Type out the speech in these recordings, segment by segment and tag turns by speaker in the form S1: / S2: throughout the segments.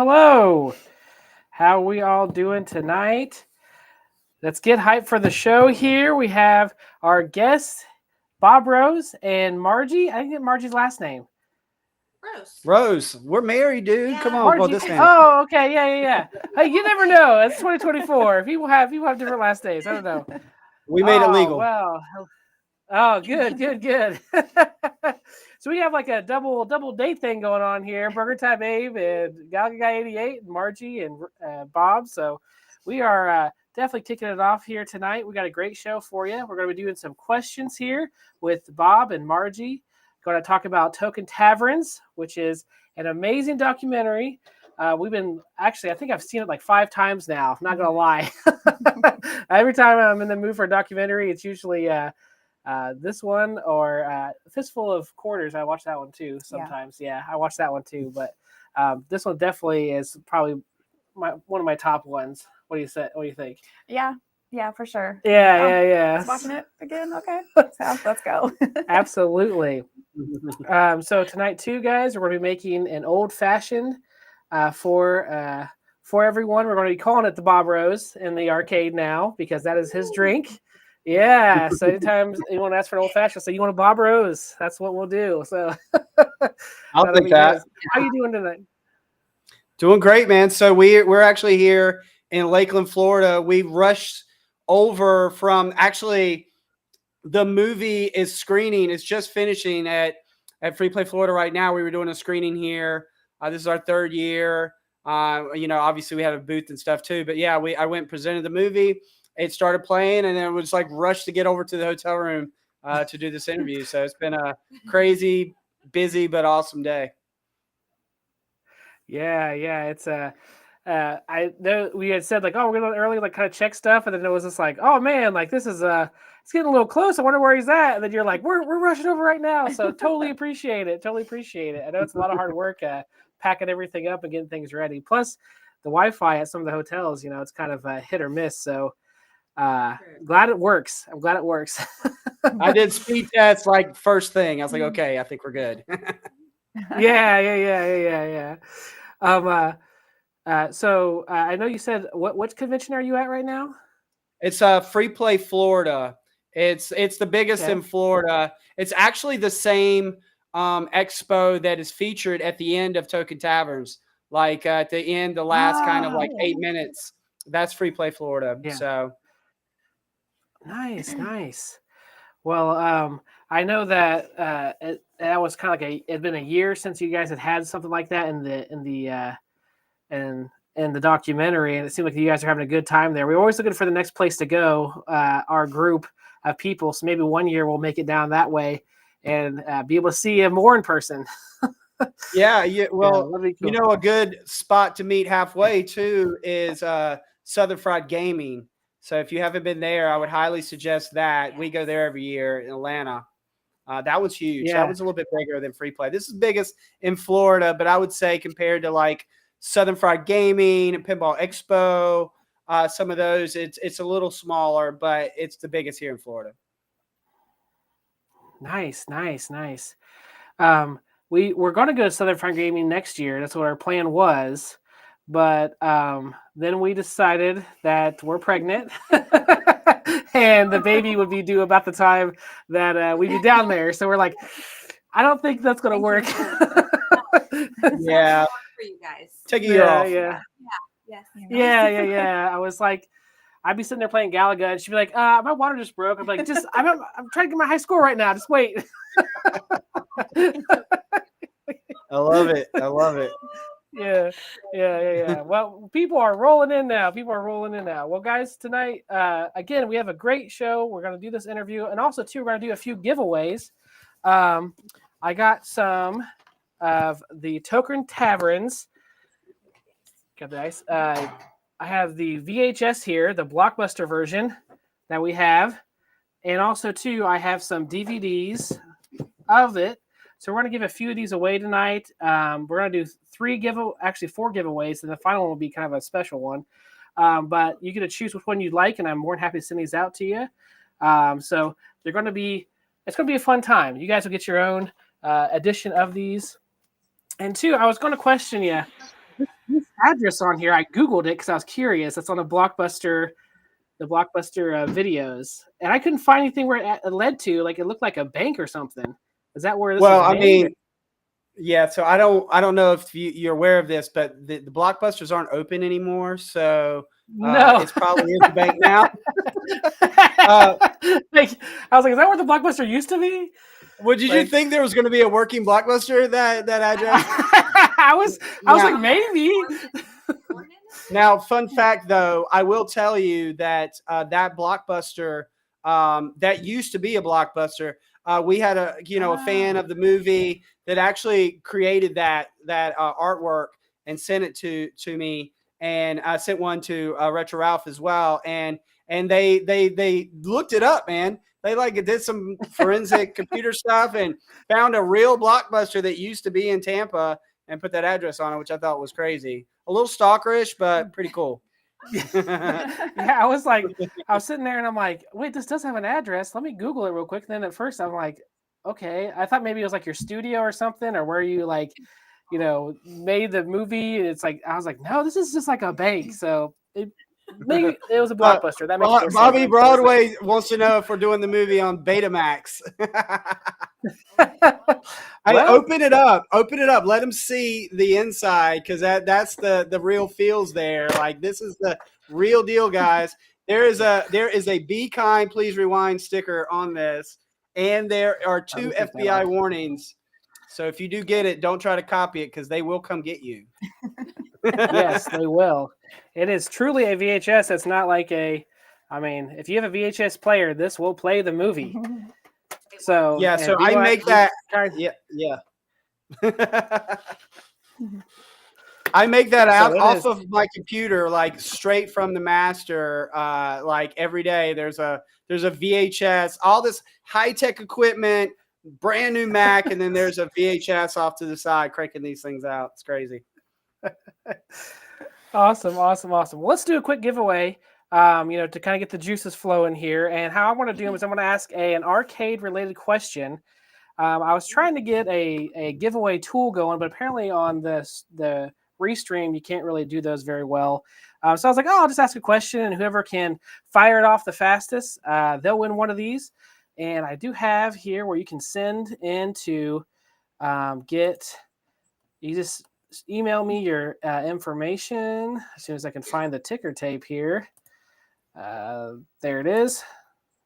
S1: hello. How we all doing tonight? Let's get hyped for the show here. We have our guests, Bob Rose and Margie. I didn't get Margie's last name.
S2: Rose, we're married, dude.
S3: Yeah.
S2: Come on. Well,
S1: Margie.
S2: this man.
S1: Oh, okay. Yeah. Hey, you never know. It's 2024. People have different last names. I don't know.
S2: We made it
S1: Oh,
S2: legal.
S1: well. Oh, good. So we have like a double date thing going on here. Burger Time Abe and Galga Guy 88 and Margie and Bob. So we are definitely kicking it off here tonight. We got a great show for you. We're going to be doing some questions here with Bob and Margie. Going to talk about Token Taverns, which is an amazing documentary. I think I've seen it like 5 times now. I'm not going to lie. Every time I'm in the mood for a documentary, it's usually this one or Fistful of Quarters. I watch that one too sometimes. Yeah, I watch that one too. But this one definitely is probably one of my top ones. What do you say? What do you think?
S3: Yeah, for sure.
S1: Yeah.
S3: Watching it again. Okay, so let's go.
S1: Absolutely. So tonight too, guys, we're going to be making an old fashioned for everyone. We're going to be calling it the Bob Rose in the arcade now because that is his drink. Yeah. So anytime anyone asks for an old fashioned, say you want a Bob Rose. That's what we'll do. So
S2: I'll take that.
S1: How you doing tonight?
S2: Doing great, man. So we're actually here in Lakeland, Florida. We rushed over from the movie is screening. It's just finishing at Free Play Florida right now. We were doing a screening here. This is our 3rd year. Obviously we had a booth and stuff too. But yeah, I went and presented the movie. It started playing, and then it was like rushed to get over to the hotel room to do this interview. So it's been a crazy, busy, but awesome day.
S1: Yeah. It's I know we had said like, oh, we're gonna early like kind of check stuff, and then it was just like, oh man, like this is it's getting a little close. I wonder where he's at. And then you're like, we're rushing over right now. So totally appreciate it. I know it's a lot of hard work packing everything up and getting things ready. Plus the Wi-Fi at some of the hotels, it's kind of hit or miss. So glad it works. I'm glad it works.
S2: I did speed tests like first thing. I was like, okay, I think we're good.
S1: Yeah. So I know you said what convention are you at right now?
S2: It's Free Play Florida. It's the biggest in Florida. It's actually the same expo that is featured at the end of Token Taverns. Like at the end, the last kind of like 8 minutes. That's Free Play Florida.
S1: Yeah.
S2: So
S1: nice. Well, I know that that was kind of like it'd been a year since you guys had something like that in the documentary, and it seemed like you guys are having a good time there. We're always looking for the next place to go, our group of people. So maybe one year we'll make it down that way and be able to see you more in person.
S2: Yeah. Well,
S1: cool.
S2: A good spot to meet halfway too is Southern Fried Gaming. So if you haven't been there, I would highly suggest that. We go there every year in Atlanta. That was huge.
S1: Yeah.
S2: That was a little bit bigger than Free Play. This is biggest in Florida, but I would say compared to like Southern Fried Gaming and Pinball Expo, some of those, it's a little smaller, but it's the biggest here in Florida.
S1: Nice. We're going to go to Southern Fried Gaming next year. That's what our plan was. But then we decided that we're pregnant and the baby would be due about the time that we'd be down there. So we're like, I don't think that's going to work.
S2: Yeah.
S3: For you guys.
S2: Take a year off.
S1: Yeah.
S3: Yes.
S1: Yeah. I was like, I'd be sitting there playing Galaga and she'd be like, my water just broke. I'm like, I'm trying to get my high score right now. Just wait.
S2: I love it.
S1: Yeah. Well, people are rolling in now. Well, guys, tonight, again, we have a great show. We're going to do this interview. And also, too, we're going to do a few giveaways. I got some of the Token Taverns. Got the ice. I have the VHS here, the Blockbuster version that we have. And also, too, I have some DVDs of it. So we're going to give a few of these away tonight. We're going to do 4 giveaways, and the final one will be kind of a special one. But you get to choose which one you'd like, and I'm more than happy to send these out to you. So it's going to be a fun time. You guys will get your own edition of these. And 2, I was going to question you. address on here. I Googled it because I was curious. It's on the Blockbuster videos, and I couldn't find anything where it led to. Like it looked like a bank or something. Is that where this
S2: Well,
S1: is
S2: I
S1: made?
S2: mean, yeah. So I don't know if you're aware of this, but the Blockbusters aren't open anymore. So
S1: no,
S2: it's probably in the bank now.
S1: Like, I was like, is that where the Blockbuster used to be?
S2: Well, did you think there was going to be a working Blockbuster that address?
S1: I was like, maybe.
S2: Now, fun fact though, I will tell you that that Blockbuster that used to be a Blockbuster. We had a fan of the movie that actually created that artwork and sent it to me, and I sent one to Retro Ralph as well, and they looked it up, man. They did some forensic computer stuff and found a real Blockbuster that used to be in Tampa and put that address on it, which I thought was crazy. A little stalkerish, but pretty cool.
S1: Yeah, I was sitting there and I'm like, wait, this does have an address. Let me Google it real quick. And then at first I'm like, okay, I thought maybe it was like your studio or something, or where you made the movie. It's like, I was like, no, this is just like a bank. So maybe it was a Blockbuster. That makes more sense.
S2: Bobby Broadway wants to know if we're doing the movie on Betamax. Open it up. Let them see the inside, because that's the real feels there. Like, this is the real deal, guys. There is a Be Kind, Please Rewind sticker on this, and there are 2 FBI warnings. So if you do get it, don't try to copy it, because they will come get you.
S1: Yes, they will. It is truly a VHS. It's not like if you have a VHS player, this will play the movie. So
S2: yeah, so I make that. Yeah. I make that out off of my computer, like straight from the master. Like every day, there's a VHS, all this high tech equipment, brand new Mac, and then there's a VHS off to the side cranking these things out. It's crazy.
S1: Awesome. Well, let's do a quick giveaway. To kind of get the juices flowing here. And how I want to do them is I'm going to ask an arcade related question. I was trying to get a giveaway tool going, but apparently on the Restream, you can't really do those very well. So I was like, I'll just ask a question, and whoever can fire it off the fastest, they'll win one of these. And I do have here where you can send in to you just email me your information as soon as I can find the ticker tape here. There it is.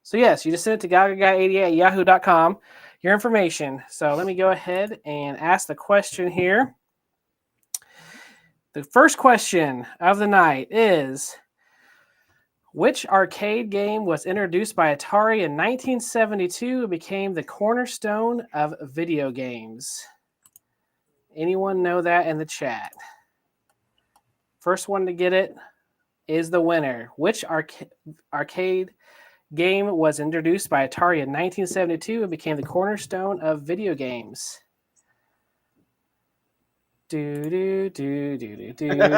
S1: So yes, you just send it to galgaguy88@yahoo.com, your information. So let me go ahead and ask the question here. The first question of the night is, which arcade game was introduced by Atari in 1972 and became the cornerstone of video games? Anyone know that in the chat? First one to get it is the winner. Which arcade game was introduced by Atari in 1972 and became the cornerstone of video games?
S2: I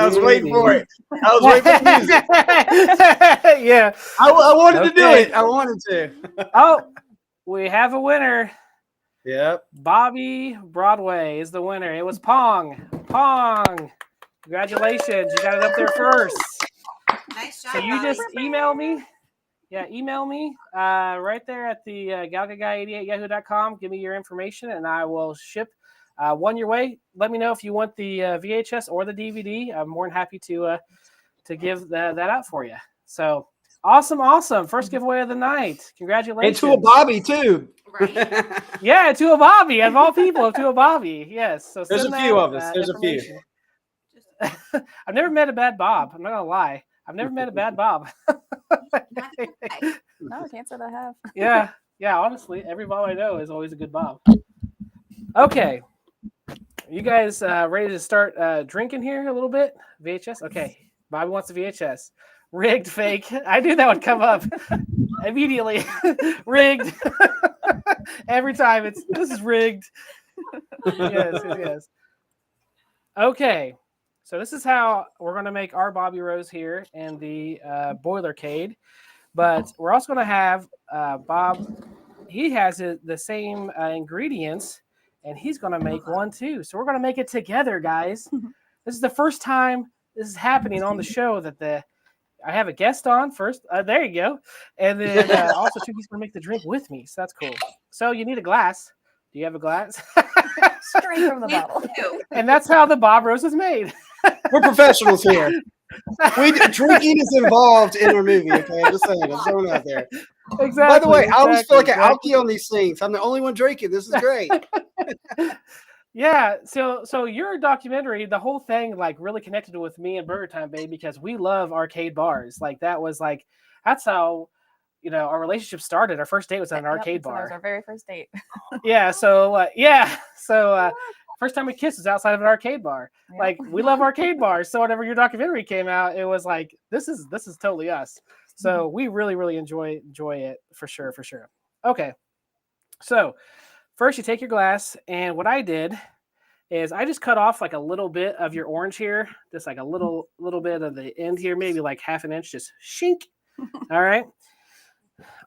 S2: was waiting for it. I was waiting for the music.
S1: Yeah.
S2: I wanted to do it. I wanted to.
S1: Oh, we have a winner.
S2: Yep.
S1: Bobby Broadway is the winner. It was Pong. Congratulations. You got it up there first.
S3: Nice job.
S1: So you just email me. Yeah, email me right there at the galgaguy88@yahoo.com. Give me your information, and I will ship one your way. Let me know if you want the VHS or the DVD. I'm more than happy to give that out for you. So awesome! First giveaway of the night. Congratulations.
S2: And to a Bobby too.
S3: Right.
S1: Yeah, to a Bobby, of all people, to a Bobby. Yes. So
S2: there's a few of us. There's a few.
S1: I've never met a bad Bob. I'm not gonna lie. I've never met a bad Bob.
S3: No, I can't say that I have.
S1: Yeah. Honestly, every Bob I know is always a good Bob. Okay, you guys ready to start drinking here a little bit? VHS. Okay, Bobby wants the VHS. Rigged, fake. I knew that would come up immediately. Rigged. Every time this is rigged. Yes. Okay, so this is how we're going to make our Bobby Rose here in the Boilercade. But we're also going to have Bob. He has the same ingredients, and he's going to make one too. So we're going to make it together, guys. This is the first time this is happening on the show that I have a guest on first. There you go. And then also, too, he's going to make the drink with me. So that's cool. So you need a glass. Do you have a glass?
S3: Straight from the bottle.
S1: And that's how the Bob Rose is made.
S2: We're professionals here. Drinking is involved in our movie. Okay, just saying. I'm throwing it out there.
S1: Exactly.
S2: By the way, I always feel like an alkie on these things. I'm the only one drinking. This is great.
S1: Yeah. So your documentary, the whole thing, like really connected with me and Burger Time Babe because we love arcade bars. Like that's how our relationship started. Our first date was at an arcade bar.
S3: That was our very first date.
S1: Yeah. So first time we kissed was outside of an arcade bar.
S3: Yep.
S1: Like we love arcade bars. So whenever your documentary came out, it was like this is totally us. So we really, really enjoy it for sure. Okay. So first you take your glass, and what I did is I just cut off like a little bit of your orange here, just like a little bit of the end here, maybe like half an inch, just shink. All right.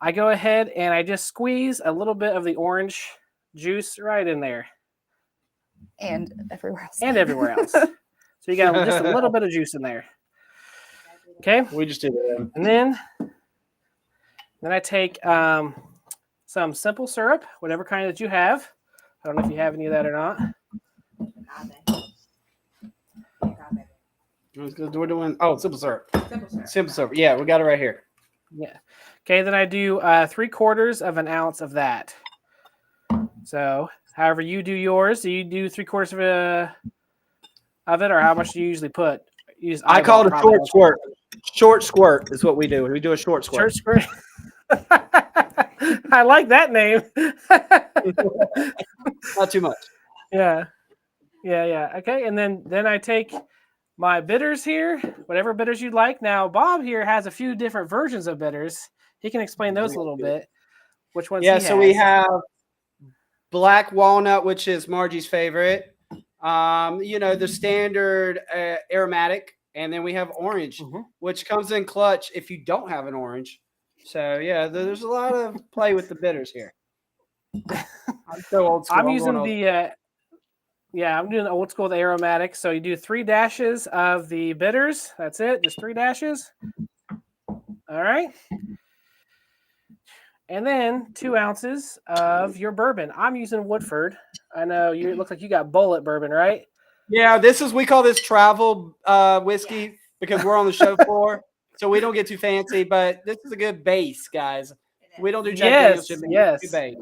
S1: I go ahead and I just squeeze a little bit of the orange juice right in there.
S3: And everywhere else. So
S1: you got just a little bit of juice in there. Okay.
S2: We just did that.
S1: And then I take some simple syrup, whatever kind that you have. I don't know if you have any of that or not.
S2: We're doing simple syrup. Simple syrup. Yeah, we got it right here.
S1: Yeah. Okay, then I do 3/4 of an ounce of that. So however you do yours, do you do 3/4 of it, or how much do you usually put?
S2: I call it a short squirt. Short squirt is what we do. We do a short squirt.
S1: Short squirt. I like that name.
S2: Not too much.
S1: Yeah. Okay, and then I take my bitters here, whatever bitters you'd like. Now, Bob here has a few different versions of bitters. He can explain those a little bit. Which ones?
S2: Yeah, so we have black walnut, which is Margie's favorite. The standard aromatic, and then we have orange, which comes in clutch if you don't have an orange. So yeah, there's a lot of play with the bitters here. I'm so old school.
S1: I'm using I'm doing the old school with aromatic. So you do 3 dashes of the bitters. That's it, just 3 dashes. All right. And then 2 ounces of your bourbon. I'm using Woodford. I know it looks like you got Bullet bourbon, right?
S2: Yeah, we call this travel whiskey because we're on the show floor, so we don't get too fancy. But this is a good base, guys. We don't do Jack Daniels.
S1: Yes.
S2: Good base.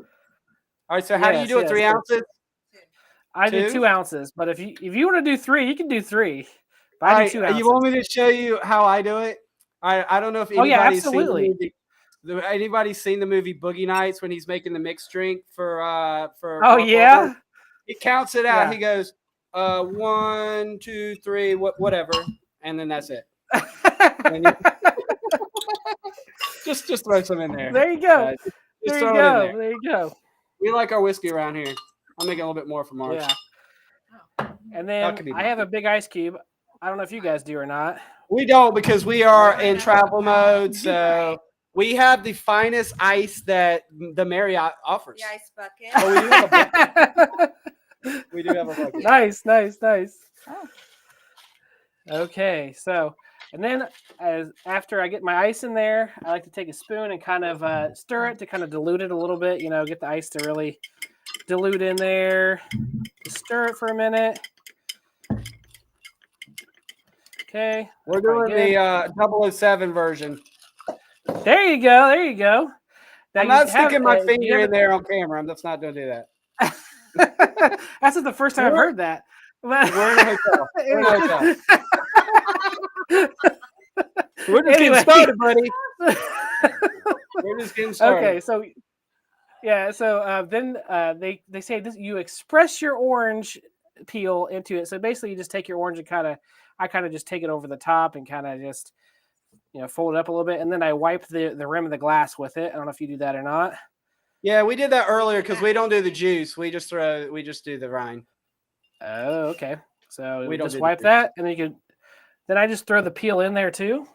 S2: All right. So how do you do it? 3 ounces?
S1: I do 2 ounces, but if you want to do 3, you can do 3. But I do 2 ounces.
S2: You want me to show you how I do it? I don't know if anybody's seen the movie. Anybody's seen the movie Boogie Nights when he's making the mixed drink for
S1: Oh yeah.
S2: Wahlberg? He counts it out. Yeah. He goes 1, 2, 3, whatever, and then that's it. just throw some in there.
S1: There you go. There you go.
S2: We like our whiskey around here. I'm making a little bit more for March.
S1: Yeah. And then I have a big ice cube. I don't know if you guys do or not.
S2: We don't because we are in travel mode. So we have the finest ice that the Marriott offers.
S3: The ice bucket.
S2: Oh, we do have a bucket. We do have a bucket.
S1: Nice.
S3: Oh.
S1: Okay, so and then after I get my ice in there, I like to take a spoon and kind of stir it to kind of dilute it a little bit. Get the ice to really dilute in there. Just stir it for a minute. Okay.
S2: We're doing the 007 version.
S1: There you go. Now
S2: I'm not sticking my finger in there on camera. I'm just not going to do
S1: that. That's not the first time I've heard that.
S2: We're in a hotel. We're just getting started, buddy. We're just getting started.
S1: Okay, so yeah, so then they say this: you express your orange peel into it. So basically, you just take your orange and I kind of just take it over the top and kind of just fold it up a little bit, and then I wipe the rim of the glass with it. I don't know if you do that or not.
S2: Yeah, we did that earlier because we don't do the juice. We just do the rind.
S1: Oh, okay. So we just wipe that, and then I just throw the peel in there too.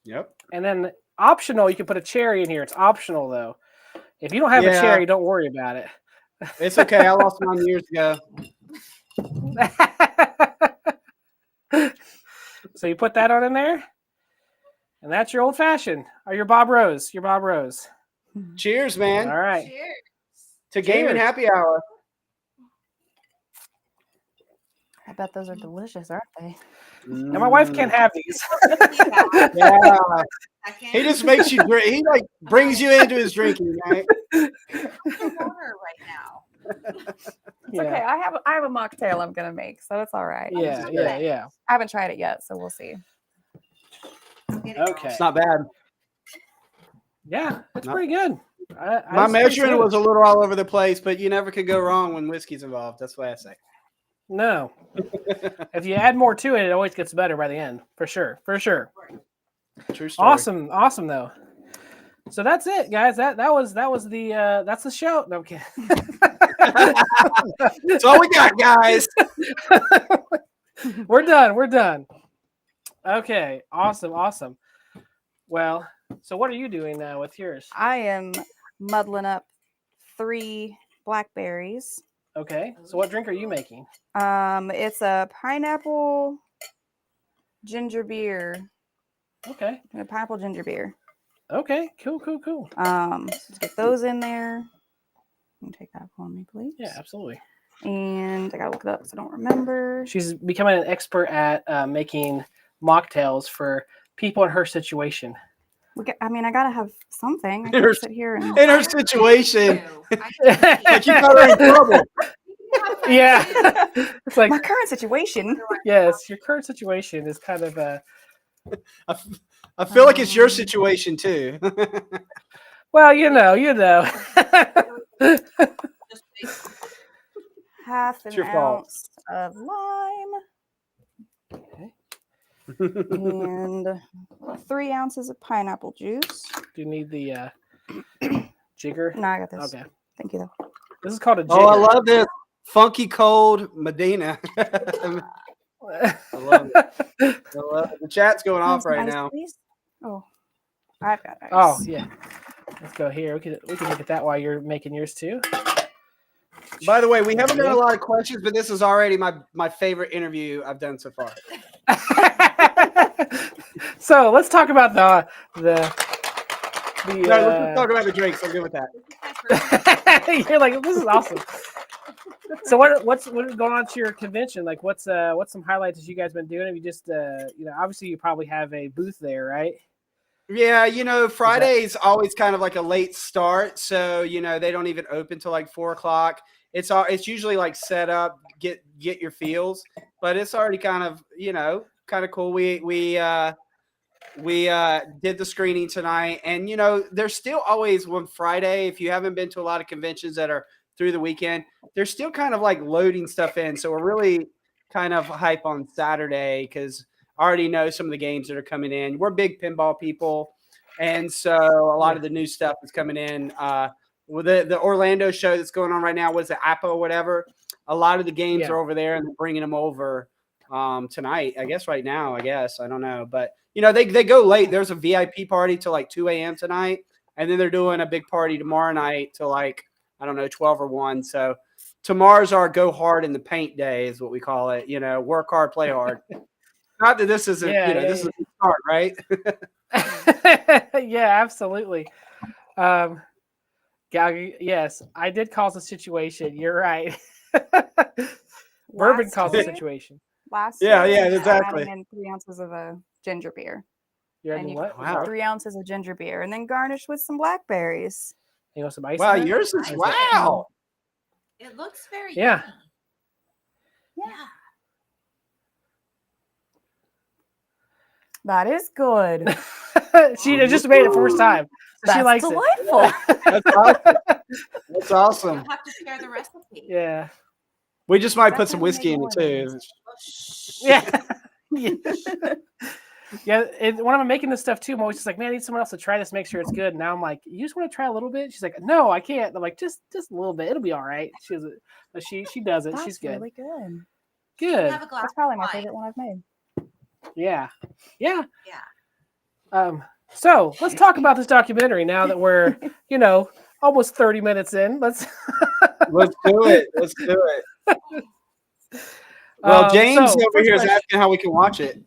S2: Yep. And
S1: then optional, you can put a cherry in here. It's optional though. If you don't have a cherry, don't worry about it.
S2: It's okay. I lost mine years ago.
S1: So you put that on in there, and that's your old fashioned or your Bob Rose. Your Bob Rose.
S2: Cheers, man.
S1: All right.
S3: Cheers.
S2: To Gaming
S1: Cheers.
S2: Happy Hour.
S3: I bet those are delicious, aren't they?
S1: Now my wife can't have these.
S2: Yeah. He just makes you drink. He like brings you into his drinking, right?
S3: Water right now. It's
S1: Yeah.
S3: okay. I have a mocktail I'm gonna make, so it's all right.
S1: Yeah.
S3: I haven't tried it yet, so we'll see.
S1: Okay.
S2: It's not bad.
S1: Yeah, it's
S2: No.
S1: pretty good.
S2: My measuring was a little all over the place, but you never could go wrong when whiskey's involved. That's what I say.
S1: No. If you add more to it, it always gets better by the end, for sure. For sure.
S2: True story.
S1: Awesome though. So that's it, guys. That's the show. No, I'm kidding.
S2: That's all we got, guys.
S1: We're done. Okay, awesome. Well, so what are you doing now with yours?
S3: I am muddling up 3 blackberries.
S1: Okay, so what drink are you making?
S3: It's a pineapple ginger beer.
S1: Okay,
S3: A pineapple ginger beer.
S1: okay, cool.
S3: Let's get those in there. Can you take that for me, please?
S1: Yeah, absolutely.
S3: And I gotta look it up because I don't remember.
S1: She's becoming an expert at making mocktails for people in her situation.
S3: I gotta have something. I
S2: In
S3: can't
S2: her-
S3: sit here and
S2: In her situation, like you got her in trouble.
S1: Yeah, it's like
S3: my current situation.
S1: yes, your current situation is kind of
S2: I feel like it's your situation too.
S1: well, you know.
S3: Half
S2: It's
S3: an
S2: your fault.
S3: ounce of lime
S1: Okay.
S3: and 3 ounces of pineapple juice.
S1: Do you need the jigger?
S3: No, I got this.
S1: Okay,
S3: Thank you though.
S1: this is called a jigger.
S2: Oh, I love this funky cold Medina. I love it. The chat's going off
S3: Have some
S2: right
S3: ice,
S2: now.
S3: please? Oh, I've got ice.
S1: Oh yeah, let's go here. We can look at that while you're making yours too.
S2: By the way, we haven't done a lot of questions, but this is already my favorite interview I've done so far.
S1: So let's talk about the
S2: No, let's just talk about the drinks. I'm good with that.
S1: You're like, this is awesome. So what's going on to your convention? Like what's some highlights that you guys been doing? Have you just obviously you probably have a booth there, right?
S2: Yeah, Friday's always kind of like a late start, so they don't even open till like 4:00. It's usually like set up, get your feels, but it's already kind of cool. We did the screening tonight, and there's still always one Friday. If you haven't been to a lot of conventions that are through the weekend, they're still kind of like loading stuff in. So we're really kind of hype on Saturday because I already know some of the games that are coming in. We're big pinball people, and so a lot of the new stuff is coming in. With the Orlando show that's going on right now, was it Appa or whatever? A lot of the games are over there, and they're bringing them over tonight. I guess right now. I don't know, but they go late. There's a VIP party till like 2 a.m. tonight, and then they're doing a big party tomorrow night till like 12 or 1. So tomorrow's our go hard in the paint day, is what we call it. Work hard, play hard. Not that this isn't, this is a start, right?
S1: Yeah, absolutely. Yes, I did cause a situation. You're right. Bourbon caused a situation.
S3: Last
S2: Yeah,
S3: year, I'm
S2: exactly.
S3: adding in 3 ounces of a ginger beer.
S1: You're
S3: And
S1: adding
S3: you
S1: what?
S2: Wow.
S3: 3 ounces of ginger beer, and then garnish with some blackberries.
S1: You want some ice?
S2: Wow,
S1: in there?
S2: yours is wow.
S4: It looks very
S1: Yeah.
S4: yummy.
S3: Yeah. That is good.
S1: She just made it first time.
S3: That's
S1: She likes
S3: delightful.
S2: That's awesome. That's awesome.
S4: You'll have to share the recipe.
S1: it. Yeah.
S2: We just might put
S3: That's
S2: some
S3: how we
S2: whiskey
S3: make
S2: in
S3: more
S2: it too.
S3: things.
S4: Oh, shh.
S1: Yeah. Yeah. When I'm making this stuff too, I'm always just like, man, I need someone else to try this, make sure it's good. And now I'm like, you just want to try a little bit? She's like, no, I can't. I'm like, just a little bit. It'll be all right. But she does it.
S3: That's
S1: She's good.
S3: really good.
S1: Good.
S4: Have a glass
S3: That's probably
S4: of
S3: my
S4: wine.
S3: favorite one I've made.
S1: Yeah.
S4: Yeah.
S1: So let's talk about this documentary now that we're, almost 30 minutes in. Let's
S2: do it. Let's do it. Well, James
S1: so,
S2: over
S1: first
S2: here is
S1: question.
S2: asking how we can watch it.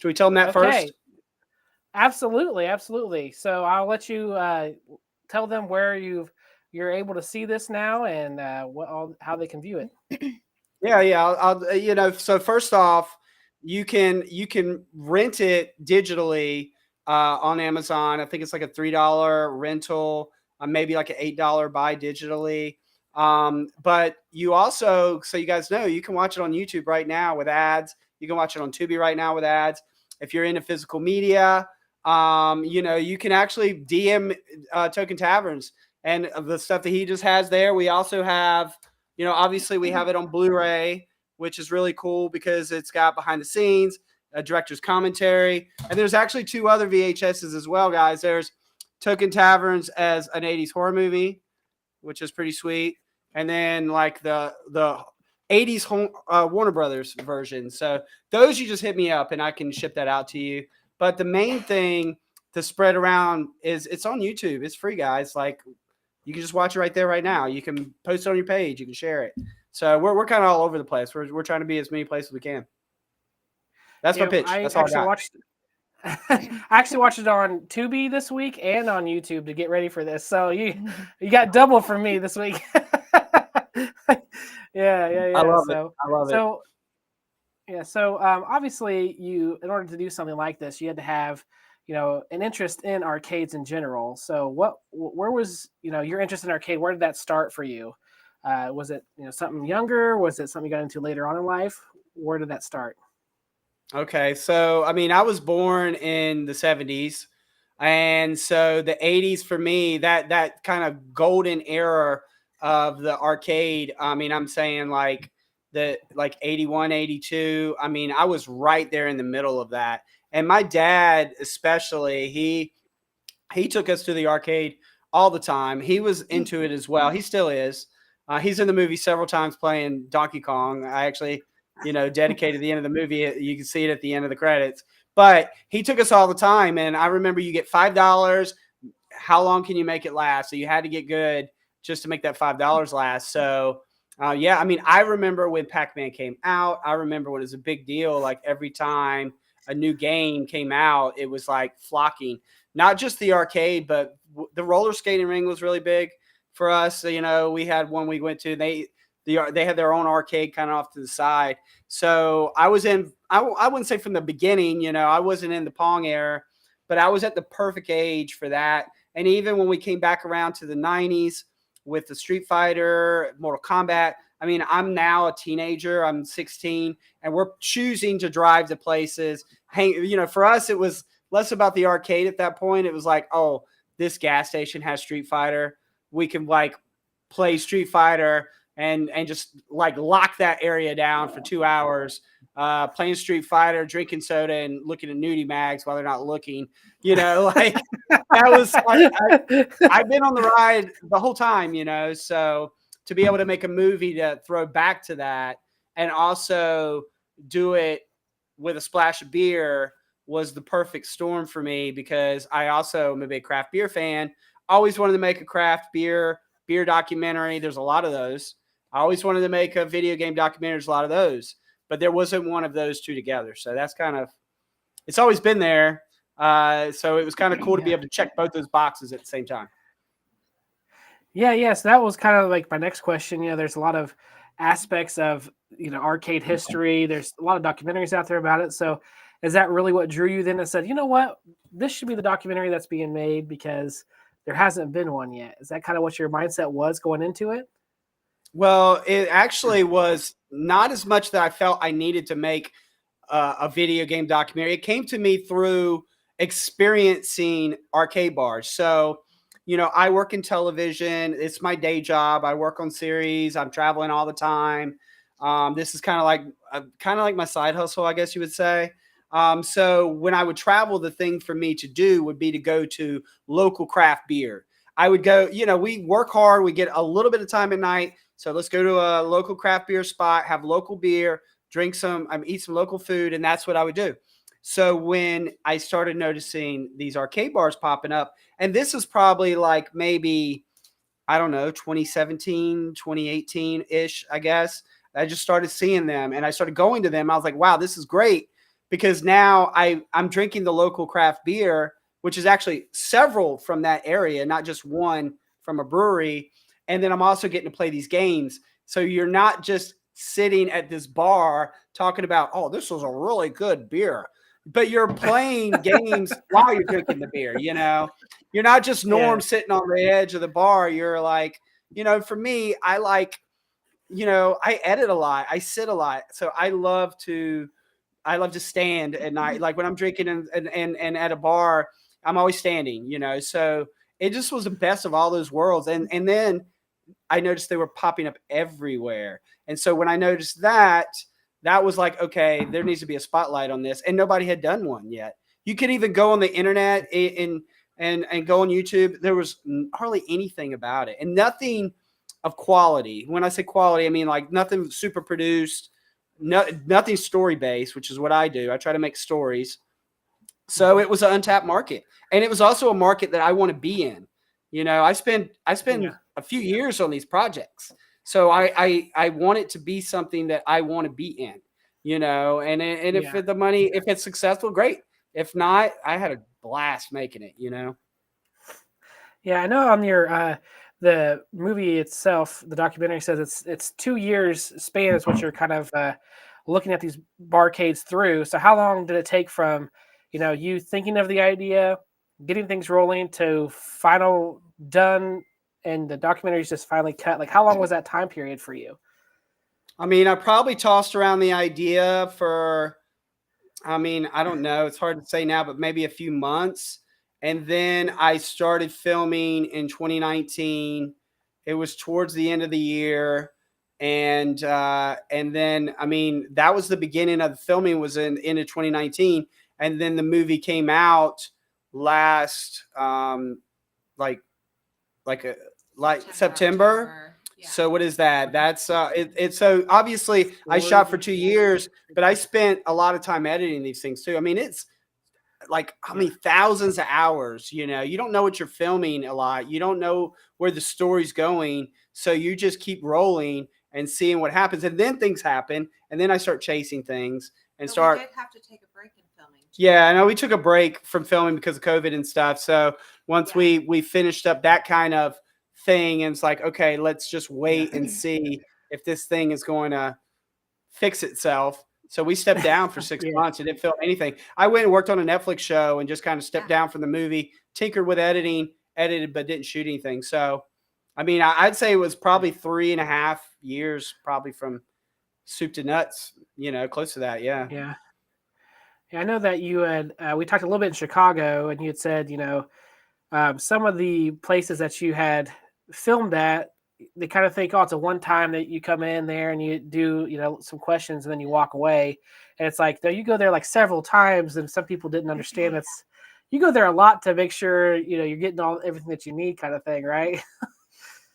S2: Should we tell them that
S1: Okay.
S2: first?
S1: Absolutely. So I'll let you tell them where you're able to see this now and how they can view it.
S2: Yeah. So first off, you can rent it digitally on Amazon. I think it's like a $3 rental, maybe like an $8 buy digitally. But you also, so you guys know, you can watch it on YouTube right now with ads. You can watch it on Tubi right now with ads. If you're into physical media, you can actually DM Token Taverns and the stuff that he just has there. We also have, obviously we have it on Blu-ray, which is really cool because it's got behind the scenes, a director's commentary, and there's actually 2 other VHSs as well, guys. There's Token Taverns as an 80s horror movie, which is pretty sweet, and then like the 80s Warner Brothers version. So those, you just hit me up and I can ship that out to you. But the main thing to spread around is it's on YouTube. It's free, guys. Like, you can just watch it right there, right now. You can post it on your page. You can share it. So we're kind of all over the place. We're trying to be as many places as we can. That's my pitch. That's all I got.
S1: I actually watched it on Tubi this week and on YouTube to get ready for this. So you got double from me this week. Yeah.
S2: I love it. I love it.
S1: So obviously in order to do something like this, you had to have, an interest in arcades in general. So where was, your interest in arcade? Where did that start for you? Was it, something younger? Was it something you got into later on in life? Where did that start?
S2: Okay, so I mean, I was born in the 70s, and so the 80s for me, that kind of golden era of the arcade. I mean, I'm saying like 81, 82. I mean, I was right there in the middle of that. And my dad, especially, he took us to the arcade all the time. He was into it as well. He still is. He's in the movie several times playing Donkey Kong. I actually, dedicated the end of the movie. You can see it at the end of the credits. But he took us all the time. And I remember you get $5. How long can you make it last? So you had to get good just to make that $5 last. So, I mean, I remember when Pac-Man came out. I remember when it was a big deal. Like, every time a new game came out, it was like flocking. Not just the arcade, but the roller skating ring was really big for us. So, we had one we went to. They had their own arcade kind of off to the side. So I was in. I wouldn't say from the beginning. I wasn't in the Pong era, but I was at the perfect age for that. And even when we came back around to the 90s with the Street Fighter, Mortal Kombat. I mean, I'm now a teenager. I'm 16, and we're choosing to drive to places. For us, it was less about the arcade at that point. It was like, oh, this gas station has Street Fighter. We can like play Street Fighter and just like lock that area down for 2 hours, playing Street Fighter, drinking soda, and looking at nudie mags while they're not looking. Like that was. I've been on the ride the whole time. So to be able to make a movie to throw back to that and also do it with a splash of beer was the perfect storm for me, because I also am a big craft beer fan. Always wanted to make a craft beer documentary. There's a lot of those. I always wanted to make a video game documentary. There's a lot of those, but there wasn't one of those two together. So that's it's always been there. So it was kind of cool to be able to check both those boxes at the same time.
S1: Yes, that was kind of like my next question. There's a lot of aspects of arcade history. There's a lot of documentaries out there about it. So is that really what drew you then and said, you know what, this should be the documentary that's being made because there hasn't been one yet? Is that kind of what your mindset was going into it?
S2: Well, it actually was not as much that I felt I needed to make a video game documentary. It came to me through experiencing arcade bars. So, I work in television. It's my day job. I work on series. I'm traveling all the time. This is kind of like my side hustle, I guess you would say. So when I would travel, the thing for me to do would be to go to local craft beer. I would go, we work hard. We get a little bit of time at night. So let's go to a local craft beer spot, have local beer, eat some local food. And that's what I would do. So when I started noticing these arcade bars popping up, and this is probably like maybe, I don't know, 2017, 2018-ish, I guess. I just started seeing them and I started going to them. I was like, wow, this is great. because now I'm drinking the local craft beer, which is actually several from that area, not just one from a brewery. And then I'm also getting to play these games. So you're not just sitting at this bar talking about, oh, this was a really good beer, but you're playing games while you're drinking the beer. You're not just Norm sitting on the edge of the bar. You're like, for me, I like, I edit a lot, I sit a lot. So I love to stand at night. Like when I'm drinking and at a bar, I'm always standing, so it just was the best of all those worlds. And then I noticed they were popping up everywhere. And so when I noticed that was like, okay, there needs to be a spotlight on this. And nobody had done one yet. You could even go on the internet and go on YouTube. There was hardly anything about it, and nothing of quality. When I say quality, I mean like nothing super produced, nothing story based, which is what I do. I try to make stories. So it was an untapped market, and it was also a market that I want to be in. I spend a few years on these projects, so I want it to be something that I want to be in. And if the money, if it's successful, great. If not, I had a blast making it.
S1: Yeah, I know on your the movie itself, the documentary says it's 2 years span is what you're kind of looking at these barcades through. So how long did it take from you thinking of the idea, getting things rolling to final done, and the documentary is just finally cut? Like how long was that time period for you?
S2: I mean, I probably tossed around the idea for, I don't know, it's hard to say now, but maybe a few months. And then I started filming in 2019. It was towards the end of the year. And then, that was the beginning of the filming, was in end of 2019. And then the movie came out last, like September.
S4: Yeah.
S2: So what is that? That's so obviously I shot for 2 years, but I spent a lot of time editing these things too. It's like how many thousands of hours, you don't know what you're filming a lot. You don't know where the story's going. So you just keep rolling and seeing what happens. And then things happen. And then I start chasing things and
S4: We did have to take a break in filming.
S2: Yeah, I know we took a break from filming because of COVID and stuff. So once we finished up that kind of thing, and it's like, okay, let's just wait and see if this thing is going to fix itself. So we stepped down for 6 months and didn't film anything. I went and worked on a Netflix show and just kind of stepped down from the movie, tinkered with editing, edited, but didn't shoot anything. So, I'd say it was probably 3.5 years, probably from soup to nuts, close to that. Yeah.
S1: Yeah. I know that you had, we talked a little bit in Chicago, and you had said, some of the places that you had filmed at, they kind of think, oh, it's a one time that you come in there and you do, some questions and then you walk away. And it's like, no, you go there like several times, and some people didn't understand you go there a lot to make sure, you're getting everything that you need, kind of thing, right?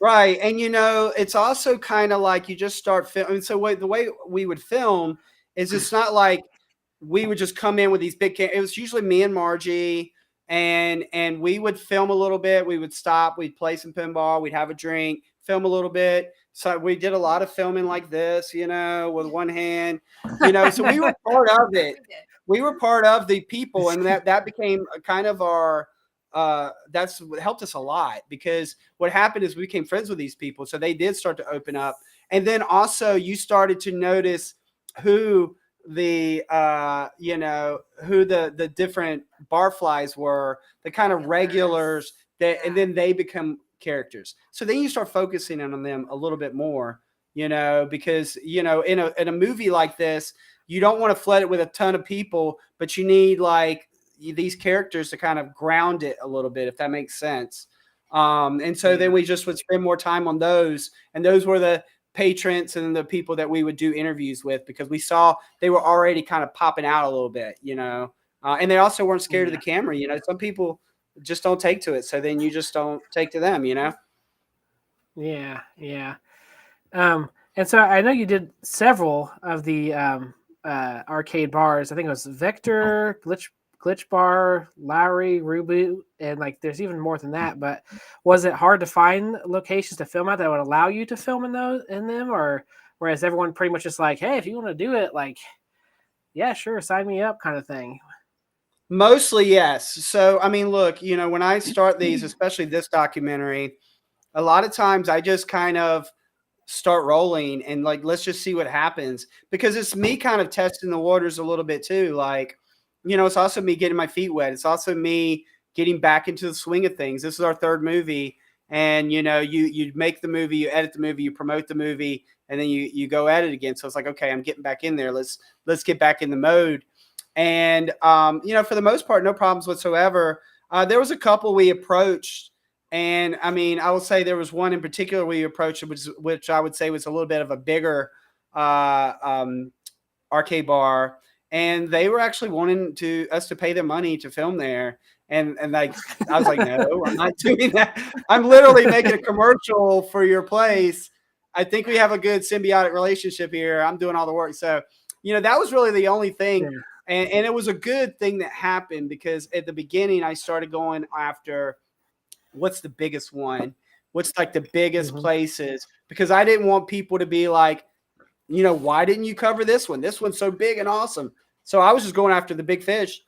S2: Right. And, it's also kind of like you just start filming. So the way we would film is it's not like we would just come in with these big it was usually me and Margie, and we would film a little bit. We would stop. We'd play some pinball. We'd have a drink, film a little bit. So we did a lot of filming like this, with one hand, so we were part of it. We were part of the people, and that became a kind of our, that's what helped us a lot, because what happened is we became friends with these people. So they did start to open up. And then also you started to notice who the different barflies were, the kind of regulars and then they become characters. So then you start focusing on them a little bit more, because, in a movie like this, you don't want to flood it with a ton of people, but you need like these characters to kind of ground it a little bit, if that makes sense. And so then we just would spend more time on those, and those were the patrons and the people that we would do interviews with, because we saw they were already kind of popping out a little bit, and they also weren't scared of the camera. Some people just don't take to it. So then you just don't take to them,
S1: Yeah. And so I know you did several of the arcade bars. I think it was Vector, Glitch Bar, Lowry, Reboot, and like there's even more than that. But was it hard to find locations to film at that would allow you to film in them, or whereas everyone pretty much just like, hey, if you want to do it, like yeah, sure, sign me up kind of thing.
S2: Mostly, yes. So, I mean, look, when I start these, especially this documentary, a lot of times I just kind of start rolling and like, let's just see what happens, because it's me kind of testing the waters a little bit too. Like, it's also me getting my feet wet. It's also me getting back into the swing of things. This is our third movie, and you make the movie, you edit the movie, you promote the movie, and then you go at it again. So it's like, okay, I'm getting back in there. Let's get back in the mode. And for the most part, no problems whatsoever. There was a couple we approached, and I mean, I will say there was one in particular we approached, which I would say was a little bit of a bigger uh, um, arcade bar, and they were actually wanting us to pay them money to film there. And like, I was like, no, I'm not doing that. I'm literally making a commercial for your place. I think we have a good symbiotic relationship here. I'm doing all the work. So, that was really the only thing.
S1: Yeah.
S2: And it was a good thing that happened, because at the beginning I started going after what's the biggest one, what's like the biggest places, because I didn't want people to be like, why didn't you cover this one? This one's so big and awesome. So I was just going after the big fish.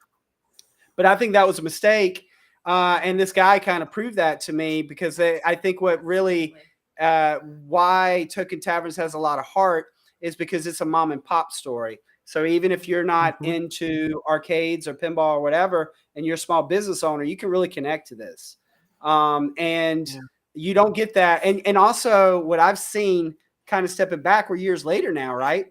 S2: But I think that was a mistake. And this guy kind of proved that to me, because I think what really why Token Taverns has a lot of heart is because it's a mom and pop story. So even if you're not into arcades or pinball or whatever, and you're a small business owner, you can really connect to this. And you don't get that. And also what I've seen, kind of stepping back, we're years later now, right?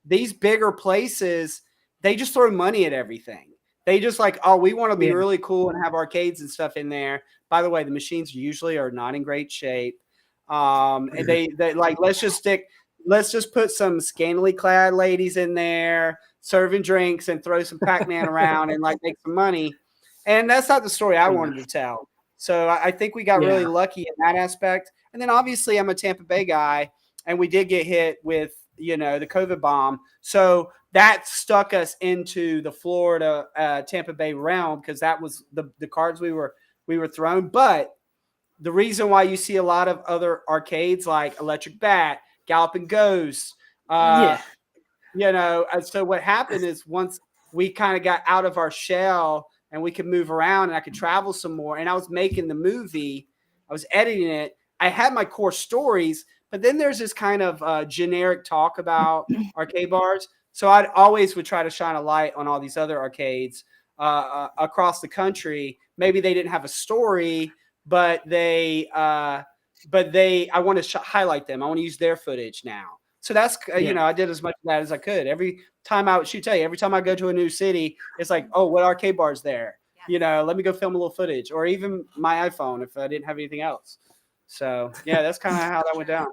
S2: These bigger places, they just throw money at everything. They just like, oh, we want to be really cool and have arcades and stuff in there. By the way, the machines usually are not in great shape. And they like, let's just put some scantily clad ladies in there serving drinks and throw some Pac-Man around and like make some money. And that's not the story I wanted to tell. So I think we got really lucky in that aspect. And then obviously I'm a Tampa Bay guy, and we did get hit with, the COVID bomb. So that stuck us into the Florida, Tampa Bay realm, because that was the cards we were thrown. But the reason why you see a lot of other arcades like Electric Bat, Galloping Ghost, so what happened is, once we kind of got out of our shell and we could move around and I could travel some more, and I was making the movie, I was editing it, I had my core stories, but then there's this kind of generic talk about arcade bars. So I'd always would try to shine a light on all these other arcades across the country. Maybe they didn't have a story, but I want to highlight them. I want to use their footage now. So that's, I did as much of that as I could. Every time I go to a new city, it's like, oh, what arcade bar's there? Let me go film a little footage, or even my iPhone if I didn't have anything else. So yeah, that's kind of how that went down.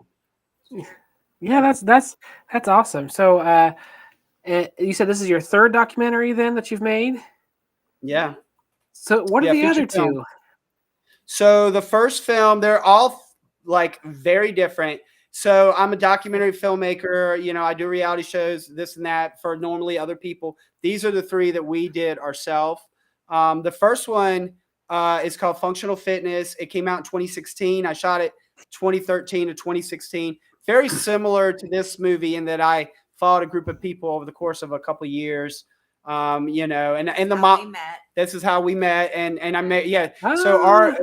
S1: Yeah, that's awesome. So you said this is your third documentary then that you've made?
S2: Yeah.
S1: So what are the other two?
S2: So the first film, they're all like very different. So I'm a documentary filmmaker. I do reality shows, this and that, for normally other people. These are the three that we did ourselves. The first one is called Functional Fitness. It came out in 2016. I shot it 2013 to 2016. Very similar to this movie in that I followed a group of people over the course of a couple of years. And the mom. This is how we met, and I met. Yeah. So our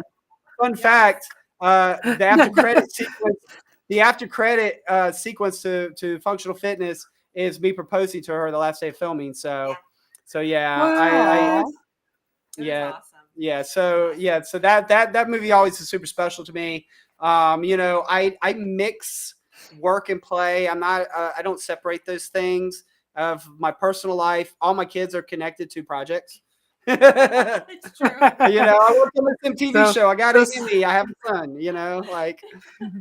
S2: fun fact: the after credit sequence to Functional Fitness is me proposing to her the last day of filming. So yeah,
S1: Wow.
S2: So that movie always is super special to me. I mix work and play. I'm not. I don't separate those things of my personal life. All my kids are connected to projects.
S4: It's true.
S2: I work on the TV show. I got it in me. I have a son.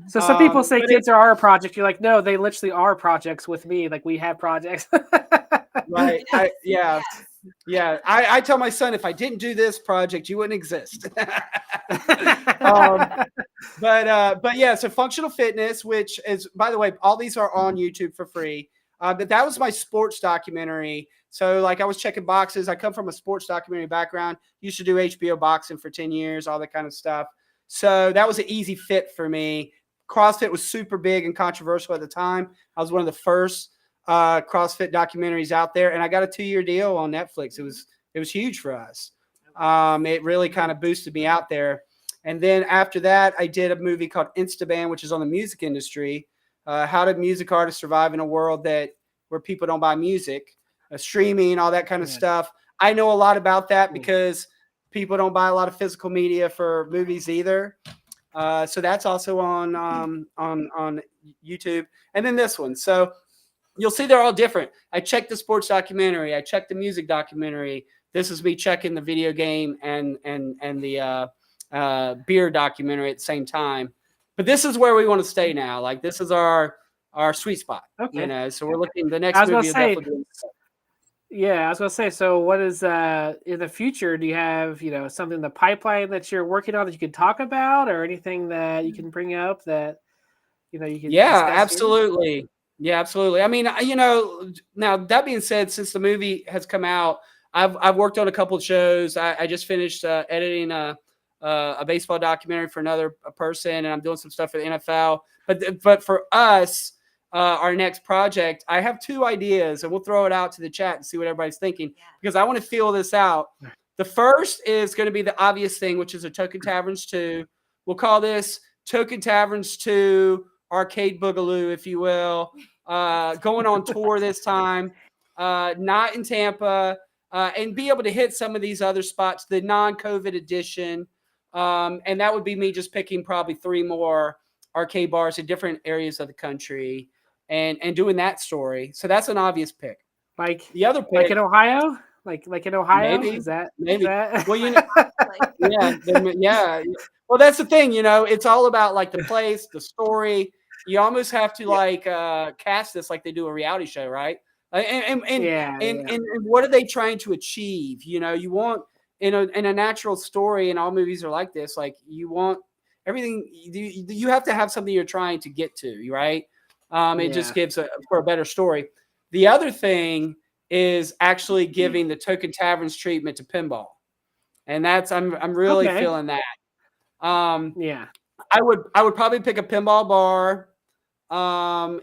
S1: So some people say kids are our project. You're like, no, they literally are projects with me. Like, we have projects.
S2: Right. I tell my son, if I didn't do this project, you wouldn't exist. But yeah, so Functional Fitness, which is, by the way, all these are on YouTube for free. But that was my sports documentary. So like, I was checking boxes. I come from a sports documentary background. Used to do HBO boxing for 10 years, all that kind of stuff. So that was an easy fit for me. CrossFit was super big and controversial at the time. I was one of the first CrossFit documentaries out there, and I got a 2-year deal on Netflix. It was huge for us. It really kind of boosted me out there. And then after that, I did a movie called Instaband, which is on the music industry. How did music artists survive in a world where people don't buy music, streaming, all that kind of stuff. I know a lot about that because people don't buy a lot of physical media for movies either. So that's also on YouTube. And then this one. So you'll see they're all different. I checked the sports documentary. I checked the music documentary. This is me checking the video game and the beer documentary at the same time. But this is where we want to stay now. Like this is our sweet spot.
S1: Okay.
S2: You know, so we're looking the next
S1: I was
S2: movie.
S1: gonna say,
S2: Definitely
S1: yeah, I was gonna say. So, what is in the future? Do you have something in the pipeline that you're working on that you can talk about, or anything that you can bring up that you can?
S2: Yeah,
S1: discuss
S2: absolutely. Yeah, absolutely. I mean, now that being said, since the movie has come out, I've worked on a couple of shows. I just finished editing a baseball documentary for another person, and I'm doing some stuff for the NFL. But for us, our next project, I have 2 ideas, and we'll throw it out to the chat and see what everybody's thinking because I want to feel this out. The first is going to be the obvious thing, which is a Token Taverns 2. We'll call this Token Taverns 2 Arcade Boogaloo, if you will. Going on tour this time, not in Tampa, and be able to hit some of these other spots, the non-COVID edition. And that would be me just picking probably 3 more arcade bars in different areas of the country and doing that story. So that's an obvious pick.
S1: Like
S2: The other pick,
S1: like in Ohio, like in Ohio,
S2: maybe,
S1: is that
S2: maybe.
S1: Is that...
S2: Well, yeah. Well, that's the thing, it's all about like the place, the story. You almost have to cast this like they do a reality show, right? And what are they trying to achieve? You want in a natural story, and all movies are like this. Like you want everything. You have to have something you're trying to get to, right? It just gives for a better story. The other thing is actually giving the Token Taverns treatment to pinball, and that's I'm really feeling that. I would probably pick a pinball bar. A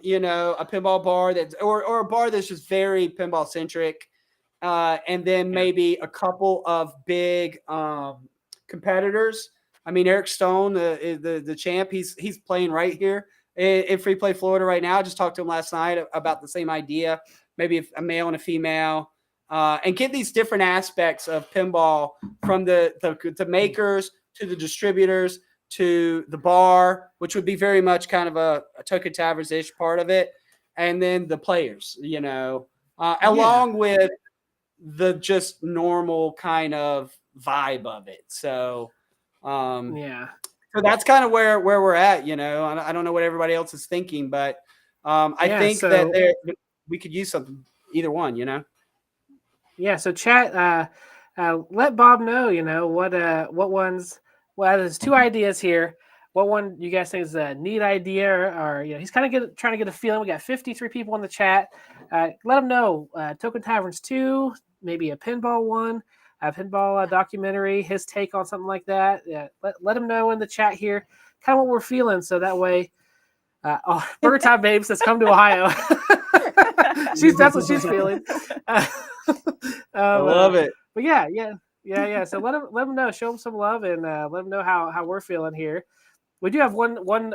S2: pinball bar that's or a bar that's just very pinball centric, and then maybe a couple of big competitors. I mean, Eric Stone, the champ, he's playing right here in Free Play Florida right now. I just talked to him last night about the same idea, maybe a male and a female, and get these different aspects of pinball from the makers to the distributors to the bar, which would be very much kind of a Token Taverns-ish part of it, and then the players, along with the just normal kind of vibe of it. So, so that's kind of where we're at. I don't know what everybody else is thinking, but I think that we could use something, either one.
S1: Yeah. So chat, let Bob know. What ones. Well, there's 2 ideas here. What one you guys think is a neat idea, or he's kind of trying to get a feeling. We got 53 people in the chat. Let him know. Token Taverns 2, maybe a pinball one, a pinball documentary. His take on something like that. Yeah, let him know in the chat here, kind of what we're feeling, so that way. Burger Time Babe says, "Come to Ohio." That's what she's feeling.
S2: I love it.
S1: But yeah. So let them know. Show them some love, and let them know how we're feeling here. We do have one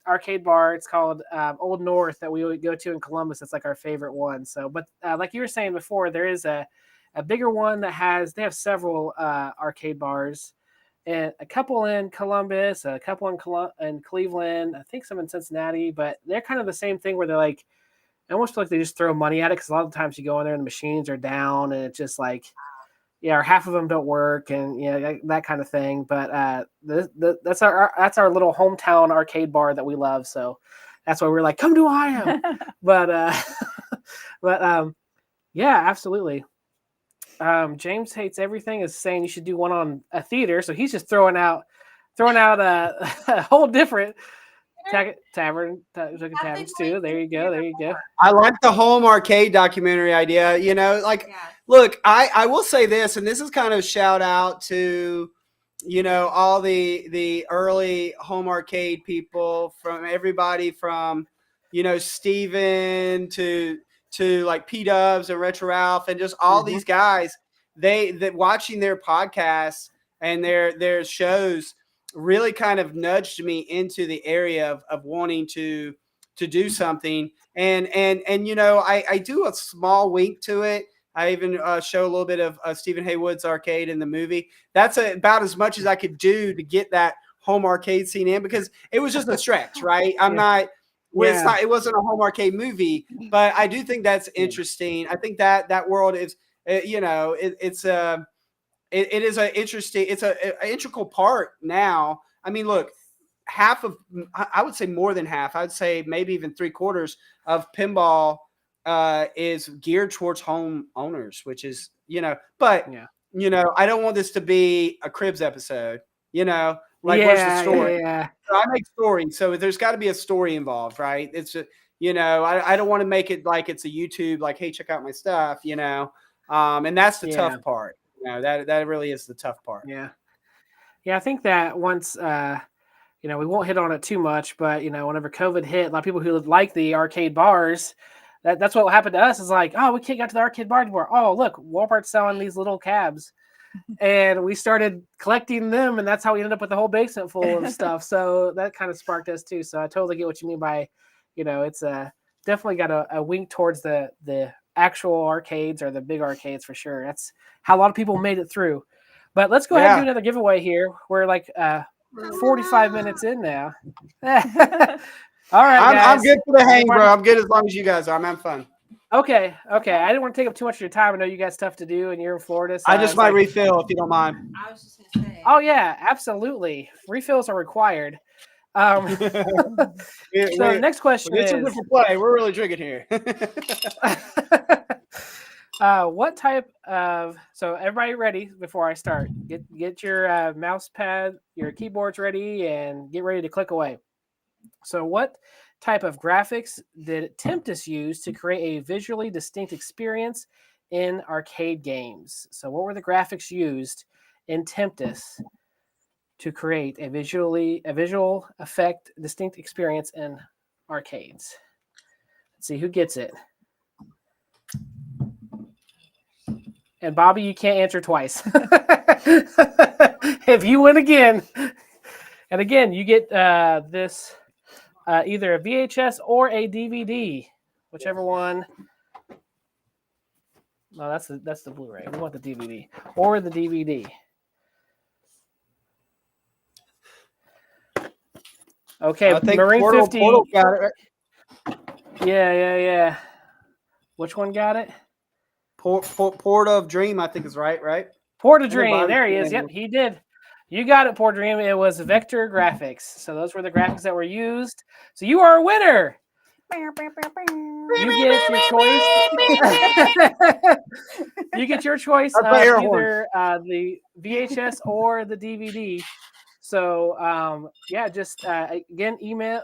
S1: arcade bar. It's called Old North that we would go to in Columbus. It's like our favorite one. So, but like you were saying before, there is a bigger one they have several arcade bars, and a couple in Columbus, a couple in Cleveland, I think some in Cincinnati. But they're kind of the same thing where they're like, I almost feel like they just throw money at it because a lot of times you go in there and the machines are down, and it's just like, or half of them don't work, and that kind of thing. But that's our little hometown arcade bar that we love. So that's why we're like, come to Ohio. but yeah, absolutely. James Hates Everything is saying you should do one on a theater. So he's just throwing out a whole different Token Taverns too. There you go.
S2: I like the home arcade documentary idea. Look, I will say this, and this is kind of a shout out to, all the early home arcade people, from everybody from, Steven to, to like P Dubs and Retro Ralph and just all these guys, that watching their podcasts and their shows really kind of nudged me into the area of wanting to do something. And I do a small wink to it. I even show a little bit of Stephen Haywood's arcade in the movie. That's about as much as I could do to get that home arcade scene in, because it was just a stretch, right? I'm not. Well, it wasn't a home arcade movie, but I do think that's interesting. I think that world is, it is an interesting. It's an integral part now. I mean, look, I would say more than half. I'd say maybe even 3/4 of pinball is geared towards home owners, which is, but I don't want this to be a Cribs episode, where's the story? So I make stories, so there's got to be a story involved, right? It's I don't want to make it like it's a YouTube, like, hey, check out my stuff, and that's the tough part. That really is the tough part.
S1: I think that once we won't hit on it too much, but whenever COVID hit, a lot of people who like the arcade bars, that's what happened to us. Is like, oh, we can't get to the arcade bar anymore. Oh, look, Walmart's selling these little cabs. And we started collecting them, and that's how we ended up with the whole basement full of stuff. So that kind of sparked us too. So I totally get what you mean by, it's definitely got a wink towards the actual arcades or the big arcades for sure. That's how a lot of people made it through. But let's go ahead and do another giveaway here. We're like 45 minutes in now. All right, guys.
S2: I'm good for the hang, bro. I'm good as long as you guys are. I'm having fun.
S1: Okay. I didn't want to take up too much of your time. I know you guys stuff to do, and you're in Florida. So
S2: I just might refill if you don't mind.
S4: I was just gonna say.
S1: Oh yeah, absolutely. Refills are required. So the next question is:
S2: for play. We're really drinking here.
S1: What type of? So everybody ready before I start? Get your mouse pad, your keyboards ready, and get ready to click away. So what type of graphics did Tempest use to create a visually distinct experience in arcade games? So what were the graphics used in Tempest to create a visual effect distinct experience in arcades? Let's see who gets it. And Bobby, you can't answer twice. If you win again, and again, you get this. Either a VHS or a DVD, whichever one. No, that's the Blu-ray. We want the DVD or the DVD. Okay,
S2: I think
S1: Marine
S2: Portal
S1: 50.
S2: got it, right?
S1: Yeah. Which one got it?
S2: Port of Dream, I think is right.
S1: Port of Dream. There he is. Yep, he did. You got it, Port Dream. It was vector graphics. So those were the graphics that were used. So you are a winner. You get your choice. You get your choice of either the VHS or the DVD. So just again,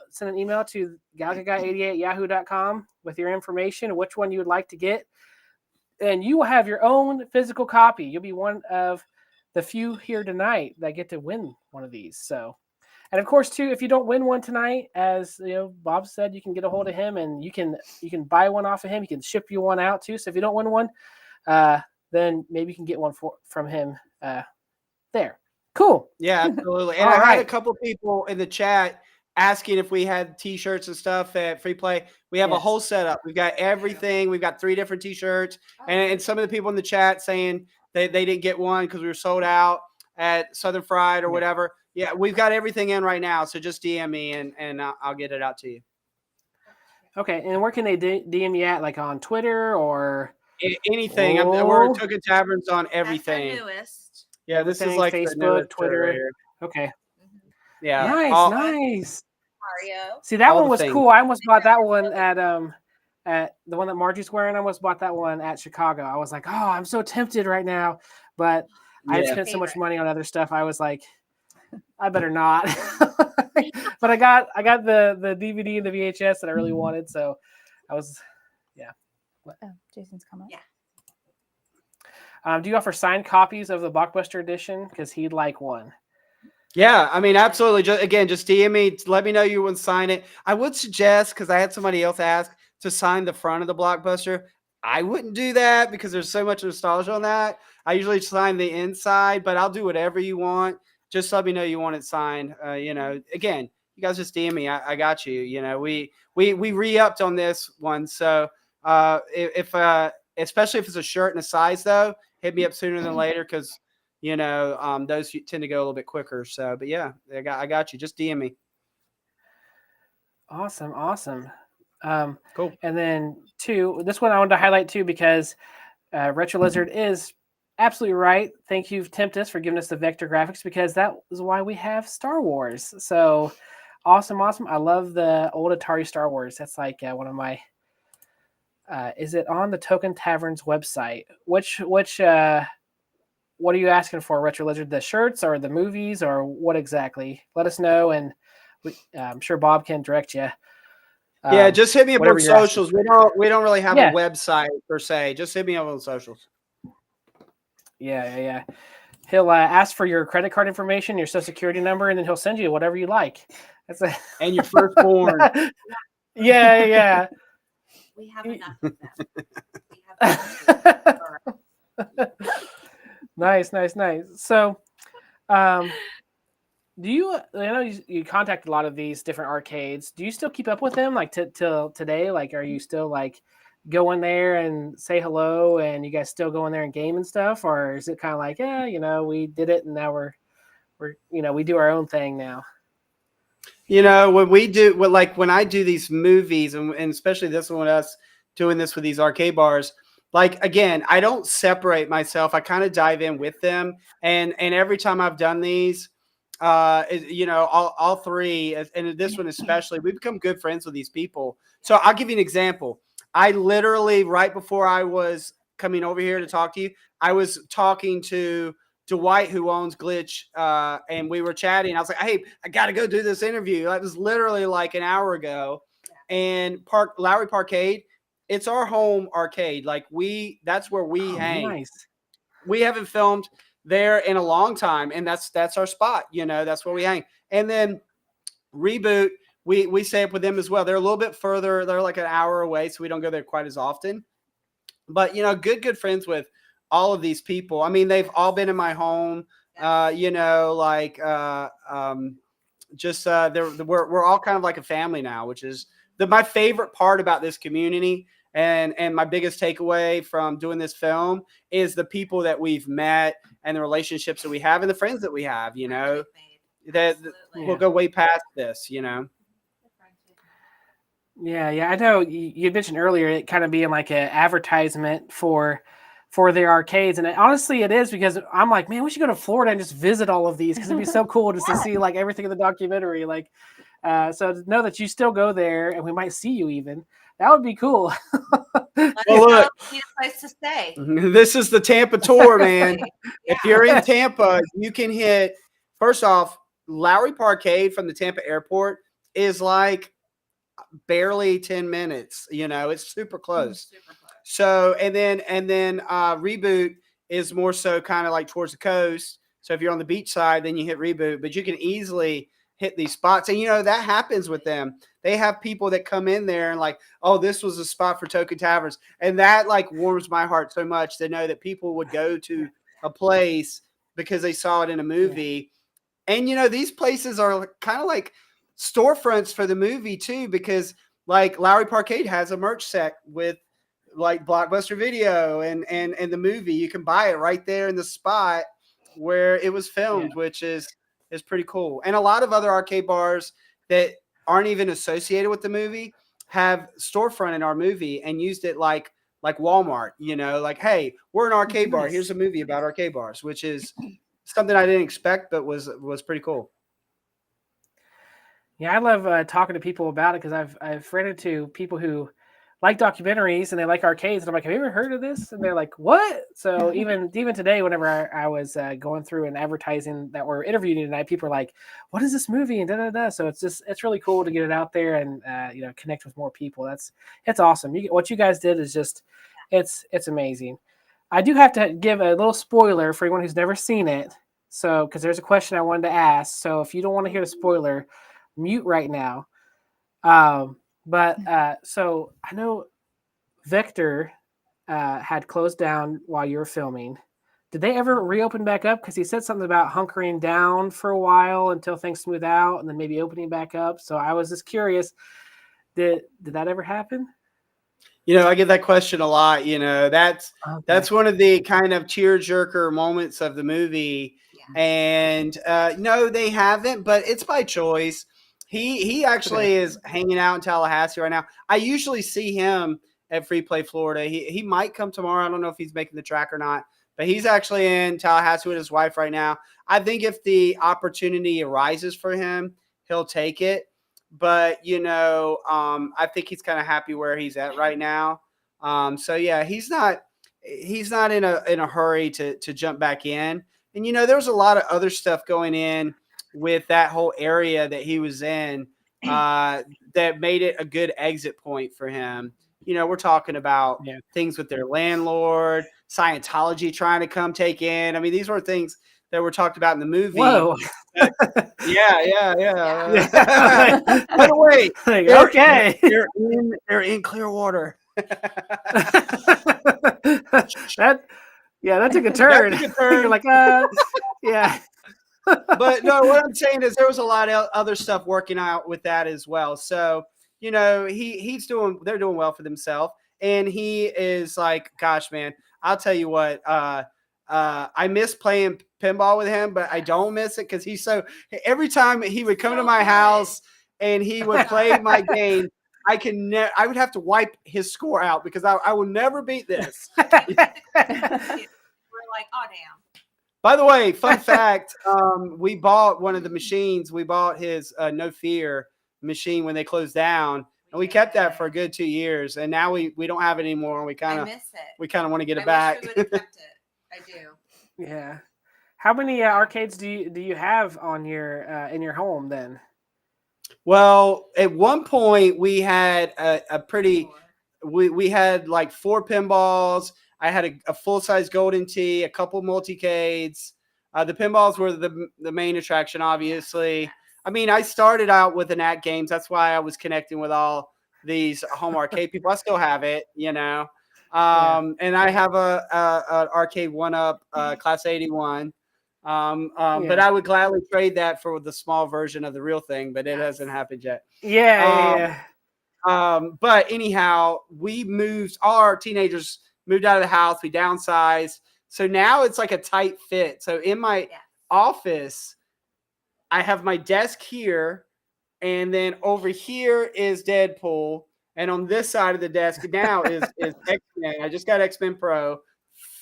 S1: send an email to galgaguy88@yahoo.com with your information, which one you would like to get, and you will have your own physical copy. You'll be one of the few here tonight that get to win one of these. So, and of course, too, if you don't win one tonight, as Bob said, you can get a hold of him and you can buy one off of him. He can ship you one out too. So if you don't win one, then maybe you can get one from him. There, cool.
S2: Yeah, absolutely. And I had a couple people in the chat asking if we had T-shirts and stuff at Free Play. We have a whole setup. We've got everything. We've got 3 different T-shirts, and some of the people in the chat saying they didn't get one because we were sold out at Southern Fried or whatever. Yeah, we've got everything in right now. So just DM me and I'll get it out to you. Okay. And where can they DM you at? Like on Twitter or anything? We're Token Taverns on everything.
S4: That's our newest.
S2: Yeah, this is like
S1: Facebook, Twitter. Okay.
S2: Yeah.
S1: Nice.
S4: Mario.
S1: See, that one was cool. I almost bought that one at the one that Margie's wearing. I almost bought that one at Chicago. I was like, oh, I'm so tempted right now, but I had spent so much money on other stuff. I was like, I better not. But I got the DVD and the VHS that I really wanted, so I was,
S3: Jason's coming.
S4: Yeah.
S1: Do you offer signed copies of the Blockbuster edition? Because he'd like one.
S2: Yeah, I mean, absolutely. Just DM me. Let me know you want to sign it. I would suggest, because I had somebody else ask, to sign the front of the Blockbuster. I wouldn't do that because there's so much nostalgia on that. I usually sign the inside, but I'll do whatever you want. Just let me know you want it signed. Again, you guys just DM me. I got you. We re-upped on this one. So if especially if it's a shirt and a size though, hit me up sooner than later because those tend to go a little bit quicker. So, but yeah, I got you. Just DM me.
S1: Awesome.
S2: Cool.
S1: And then this one I wanted to highlight too because Retro Lizard is absolutely right. Thank you, Tempest, for giving us the vector graphics because that is why we have Star Wars. So awesome. I love the old Atari Star Wars. That's like one of my. Is it on the Token Taverns website? Which what are you asking for, Retro Lizard? The shirts or the movies or what exactly? Let us know, and I'm sure Bob can direct you.
S2: Yeah, just hit me up on
S1: whatever you're asking.
S2: socials. We don't really have a website per se. Just hit me up on socials.
S1: Yeah. He'll ask for your credit card information, your social security number, and then he'll send you whatever you like.
S2: And your firstborn.
S1: Yeah.
S4: We have enough of them.
S1: Nice. So, do you? I know you contact a lot of these different arcades. Do you still keep up with them, like till today? Like, are you still like go in there and say hello, and you guys still go in there and game and stuff, or is it kind of like, we did it, and now we're we do our own thing now?
S2: When I do these movies, and especially this one with us doing this with these arcade bars. Like, again, I don't separate myself. I kind of dive in with them. And every time I've done these, all three, and this one especially, we become good friends with these people. So I'll give you an example. I literally, right before I was coming over here to talk to you, I was talking to Dwight, who owns Glitch, and we were chatting. I was like, hey, I got to go do this interview. That was literally like an hour ago. And Lowry Parkade, it's our home arcade. Like that's where we hang.
S1: Nice.
S2: We haven't filmed there in a long time, and that's our spot. That's where we hang. And then Reboot, we stay up with them as well. They're a little bit further. They're like an hour away, so we don't go there quite as often. But good friends with all of these people. I mean, they've all been in my home. We're all kind of like a family now, which is my favorite part about this community. And my biggest takeaway from doing this film is the people that we've met and the relationships that we have and the friends that we have, that will go way past this,
S1: Yeah, I know you mentioned earlier it kind of being like an advertisement for the arcades, and honestly, it is because I'm like, man, we should go to Florida and just visit all of these because it'd be so cool just to see like everything in the documentary. Like, so to know that you still go there and we might see you even. That would be cool.
S4: Well, look, need a place to stay.
S2: This is the Tampa tour, man. If you're in Tampa, you can hit. First off, Lowry Parkade from the Tampa airport is like barely 10 minutes. It's super close. So and then Reboot is more so kind of like towards the coast. So if you're on the beach side, then you hit Reboot, but you can easily hit these spots. And that happens with them. They have people that come in there and like, oh, this was a spot for Token Taverns. And that like warms my heart so much to know that people would go to a place because they saw it in a movie. Yeah. And these places are kind of like storefronts for the movie too, because like Lowry Parkade has a merch set with like Blockbuster Video and the movie. You can buy it right there in the spot where it was filmed, which is pretty cool. And a lot of other arcade bars that aren't even associated with the movie have storefront in our movie and used it like Walmart, like, hey, we're an arcade bar. Here's a movie about arcade bars, which is something I didn't expect, but was pretty cool.
S1: Yeah, I love talking to people about it because I've ran into people who like documentaries and they like arcades, and I'm like, have you ever heard of this? And they're like, what? So even today, whenever I was going through and advertising that we're interviewing tonight, people are like, what is this movie? And da. So it's really cool to get it out there and connect with more people. It's awesome. What you guys did is just it's amazing. I do have to give a little spoiler for anyone who's never seen it. So because there's a question I wanted to ask. So if you don't want to hear the spoiler, mute right now. But so I know Victor had closed down while you were filming. Did they ever reopen back up? Because he said something about hunkering down for a while until things smooth out, and then maybe opening back up. So I was just curious. Did that ever happen?
S2: I get that question a lot. That's one of the kind of tearjerker moments of the movie.
S4: Yeah.
S2: And no, they haven't, but it's by choice. He actually is hanging out in Tallahassee right now. I usually see him at Free Play Florida. He might come tomorrow. I don't know if he's making the track or not, but he's actually in Tallahassee with his wife right now. I think if the opportunity arises for him, he'll take it. But I think he's kind of happy where he's at right now. So yeah, he's not in a hurry to jump back in. And there was a lot of other stuff going in with that whole area that he was in that made it a good exit point for him. We're talking about things with their landlord, Scientology trying to come take in. I mean, these were things that were talked about in the movie.
S1: Whoa.
S2: Yeah. By the way,
S1: okay.
S2: they're in Clearwater.
S1: That took a turn. You're like, yeah.
S2: But no, what I'm saying is there was a lot of other stuff working out with that as well. So, they're doing well for themselves. And he is like, gosh, man, I'll tell you what, I miss playing pinball with him, but I don't miss it because every time he would come to my house and he would play my game, I would have to wipe his score out because I will never beat this.
S4: We're like, oh damn.
S2: By the way, fun fact, we bought one of the machines. We bought his No Fear machine when they closed down. And we kept that for a good 2 years. And now we don't have it anymore. And
S4: I miss it.
S2: We kind of want to get it
S4: I
S2: back.
S4: wish we would have kept it. I do.
S1: Yeah. How many arcades do you have on your in your home then?
S2: Well, at one point we had a pretty we had like 4 pinballs. I had a full-size Golden Tee, a couple multicades. The pinballs were the main attraction, obviously.
S4: Yes.
S2: I mean, I started out with an at games. That's why I was connecting with all these home arcade people. I still have it, And I have a arcade 1-up Class 81. But I would gladly trade that for the small version of the real thing, but it hasn't happened yet.
S1: Yeah.
S2: But anyhow, all our teenagers moved out of the house. We downsized. So now it's like a tight fit. So in my office, I have my desk here, and then over here is Deadpool. And on this side of the desk now is X-Men. I just got X-Men Pro.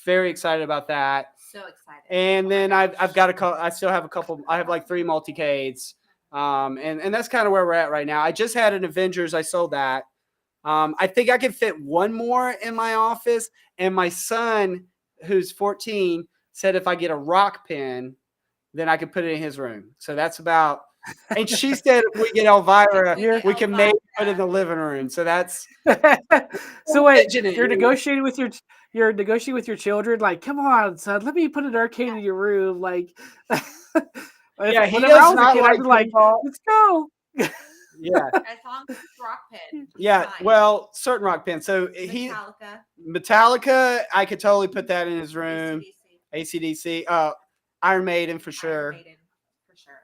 S2: Very excited about that.
S4: So excited.
S2: And then I've got I still have a couple. I have like 3 multicades. And that's kind of where we're at right now. I just had an Avengers. I sold that. I think I can fit one more in my office. And my son, who's 14, said if I get a rock pin, then I could put it in his room. So that's about. And she said if we get Elvira, we can maybe put it in the living room. So that's.
S1: So wait, you're negotiating with your children. Like, come on, son, let me put an arcade in your room. Like,
S2: yeah, he does not like
S1: let's go.
S2: Yeah.
S4: As long as it's rock pin.
S2: Yeah, well, certain rock pins. So Metallica, I could totally put that in his room. AC/DC, Iron Maiden for sure.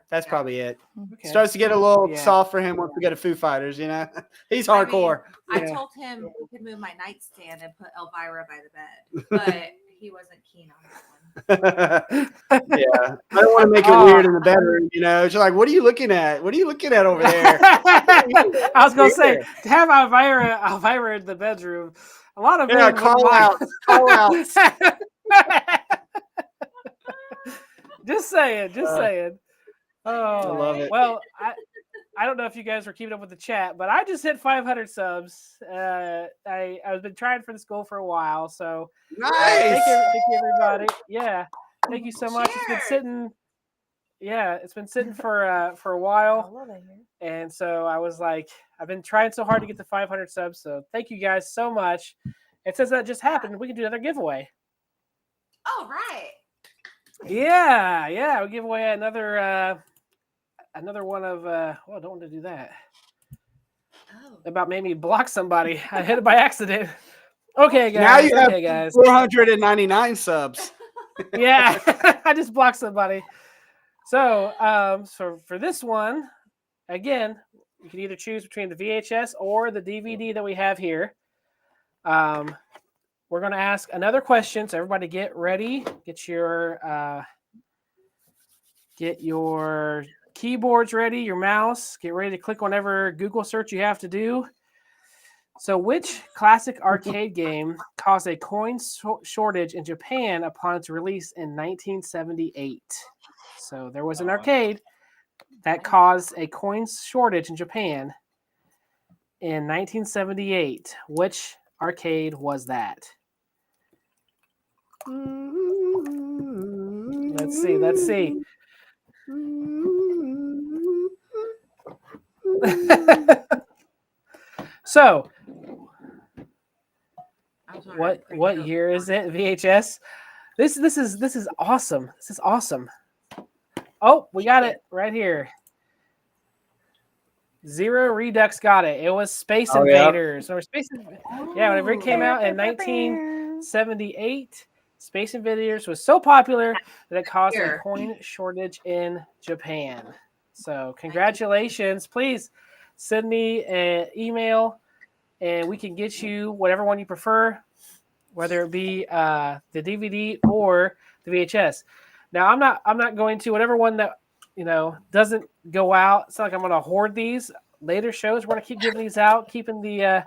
S2: That's probably it. Okay. Starts to get a little soft for him once we get a Foo Fighters, He's hardcore.
S4: I told him we could move my nightstand and put Elvira by the bed, but he wasn't keen on that one.
S2: Yeah. I don't want to make it weird in the bedroom, She's like, what are you looking at? What are you looking at over there?
S1: I was going to say, to have Elvira in the bedroom, a lot of men
S2: call outs.
S1: Just saying. Oh,
S2: I love it.
S1: Well, I don't know if you guys were keeping up with the chat, but I just hit 500 subs. I've been trying for this goal for a while, so
S2: nice.
S1: Thank you, everybody. Yeah, thank you so much. Cheers. It's been sitting for a while, and so I was like, I've been trying so hard to get to 500 subs. So thank you guys so much. And since that just happened, we can do another giveaway.
S4: Oh right.
S1: Yeah, we give away another one of. I don't want to do that.
S4: Oh.
S1: about made me block somebody. I hit it by accident. Okay,
S2: Now
S1: guys.
S2: you have
S1: Okay, guys.
S2: 499 subs.
S1: Yeah, I just blocked somebody. So, for this one, again, you can either choose between the VHS or the DVD that we have here. We're going to ask another question, so everybody get ready. Get your keyboards ready, your mouse. Get ready to click whatever Google search you have to do. So, which classic arcade game caused a coin shortage in Japan upon its release in 1978? So, there was an arcade that caused a coin shortage in Japan in 1978. Which arcade was that? Let's see. Let's see. So,
S4: I'm sorry,
S1: what
S4: I'm freaking out.
S1: year is it? VHS. This is awesome. This is awesome. Oh, we got it right here. Zero Redux got it. It was Space
S2: Oh, yeah.
S1: Invaders. Or yeah, whenever it came out in 1978, Space Invaders was so popular that it caused a coin shortage in Japan. So congratulations. Please send me an email and we can get you whatever one you prefer, whether it be the DVD or the VHS. Now I'm not going to whatever one that doesn't go out. It's not like I'm going to hoard these. Later shows we're going to keep giving these out, keeping the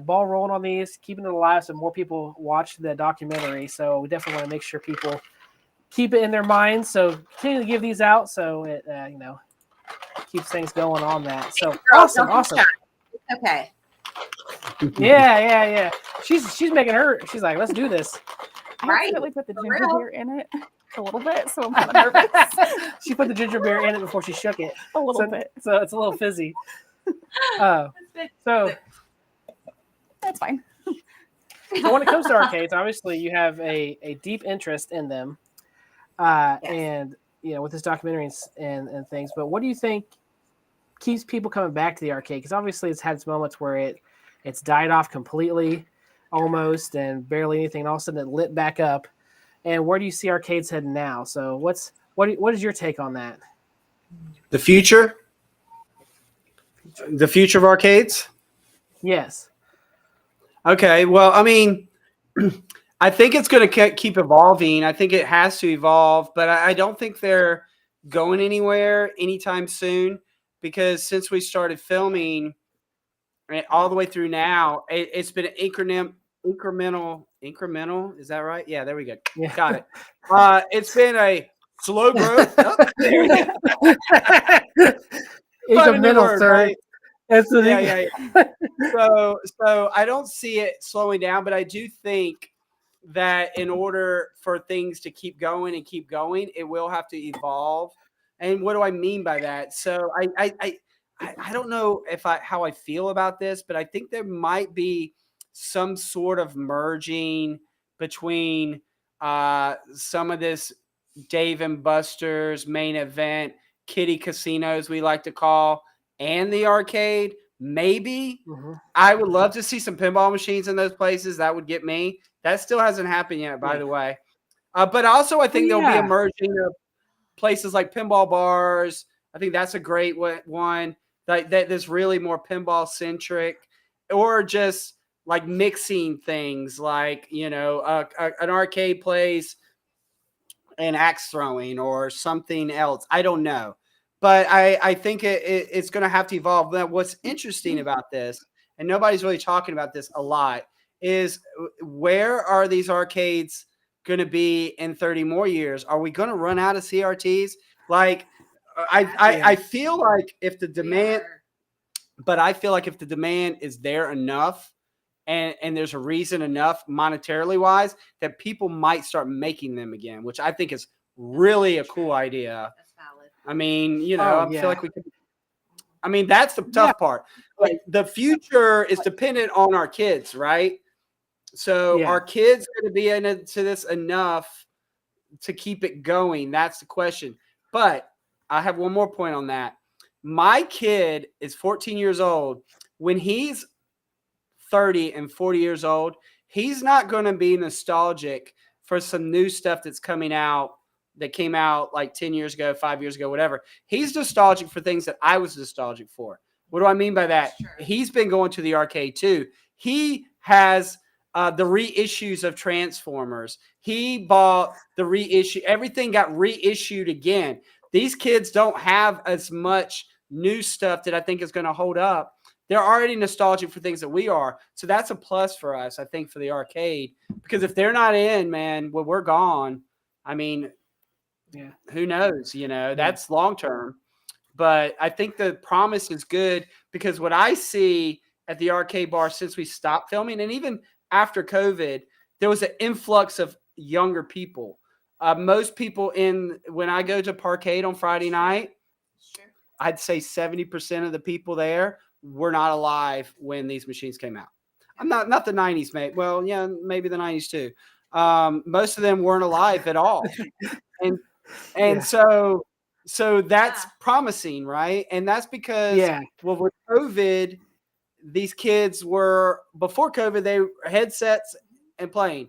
S1: ball rolling on these, keeping it alive so more people watch the documentary. So we definitely want to make sure people keep it in their minds. So continue to give these out so it keeps things going on that. So awesome.
S4: Okay.
S1: Yeah. She's making her. She's like, let's do this.
S3: I accidentally put the ginger beer in it a little bit, so I'm kind of nervous.
S1: She put the ginger beer in it before she shook it.
S3: A little bit.
S1: So it's a little fizzy. So
S3: that's fine.
S1: So when it comes to arcades, obviously you have a deep interest in them, and with this documentary and things. But what do you think keeps people coming back to the arcade? Because obviously it's had its moments where it's died off completely, almost, and barely anything. And all of a sudden it lit back up. And where do you see arcades heading now? So what is your take on that?
S2: The future? The future of arcades?
S1: Yes.
S2: Okay. Well, I mean, I think it's going to keep evolving. I think it has to evolve, but I don't think they're going anywhere anytime soon because since we started filming all the way through now, it's been an incremental. Is that right? Yeah, there we go.
S1: Yeah.
S2: Got it. It's been a slow growth. There we go.
S1: Incremental, sir.
S2: Right?
S1: Yeah.
S2: So I don't see it slowing down, but I do think that in order for things to keep going, it will have to evolve. And what do I mean by that? So I don't know how I feel about this, but I think there might be some sort of merging between some of this Dave and Buster's main event, kiddie casinos we like to call, and the arcade. Maybe.
S1: Mm-hmm.
S2: I would love to see some pinball machines in those places. That would get me. That still hasn't happened yet, by the way. But also I think there'll be a merging of places like pinball bars. I think that's a great one. That's really more pinball centric, or just like mixing things like, an arcade place and axe throwing or something else. I don't know. But I think it's going to have to evolve. Now, what's interesting about this, and nobody's really talking about this a lot, is where are these arcades going to be in 30 more years? Are we going to run out of CRTs? Like, I feel like if the demand, but I feel like if the demand is there enough, and there's a reason enough monetarily wise, that people might start making them again, which I think is really a cool idea.
S4: That's valid.
S2: I mean, I feel like we could. I mean, that's the tough part. Like the future is dependent on our kids, right? So are kids going to be into this enough to keep it going? That's the question. But I have one more point on that. My kid is 14 years old. When he's 30 and 40 years old, he's not going to be nostalgic for some new stuff that's coming out that came out like 10 years ago, 5 years ago, whatever. He's nostalgic for things that I was nostalgic for. What do I mean by that?
S4: Sure.
S2: He's been going to the arcade too. He has the reissues of Transformers. He bought the reissue. Everything got reissued again. These kids don't have as much new stuff that I think is going to hold up. They're already nostalgic for things that we are. So that's a plus for us, I think, for the arcade. Because if they're not in, man, when we're gone, I mean,
S1: Yeah.
S2: who knows? You know, that's long term. But I think the promise is good because what I see at the arcade bar since we stopped filming and even after COVID, there was an influx of younger people. Most people when I go to Parkade on Friday night,
S4: Sure.
S2: I'd say 70% of the people there were not alive when these machines came out. I'm not the 90s, mate. Well, yeah, maybe the 90s too. Most of them weren't alive at all. And
S1: Yeah.
S2: so that's
S4: Yeah.
S2: promising, right? And that's because
S1: Yeah.
S2: well, with COVID, these kids were before COVID, they were headsets and playing.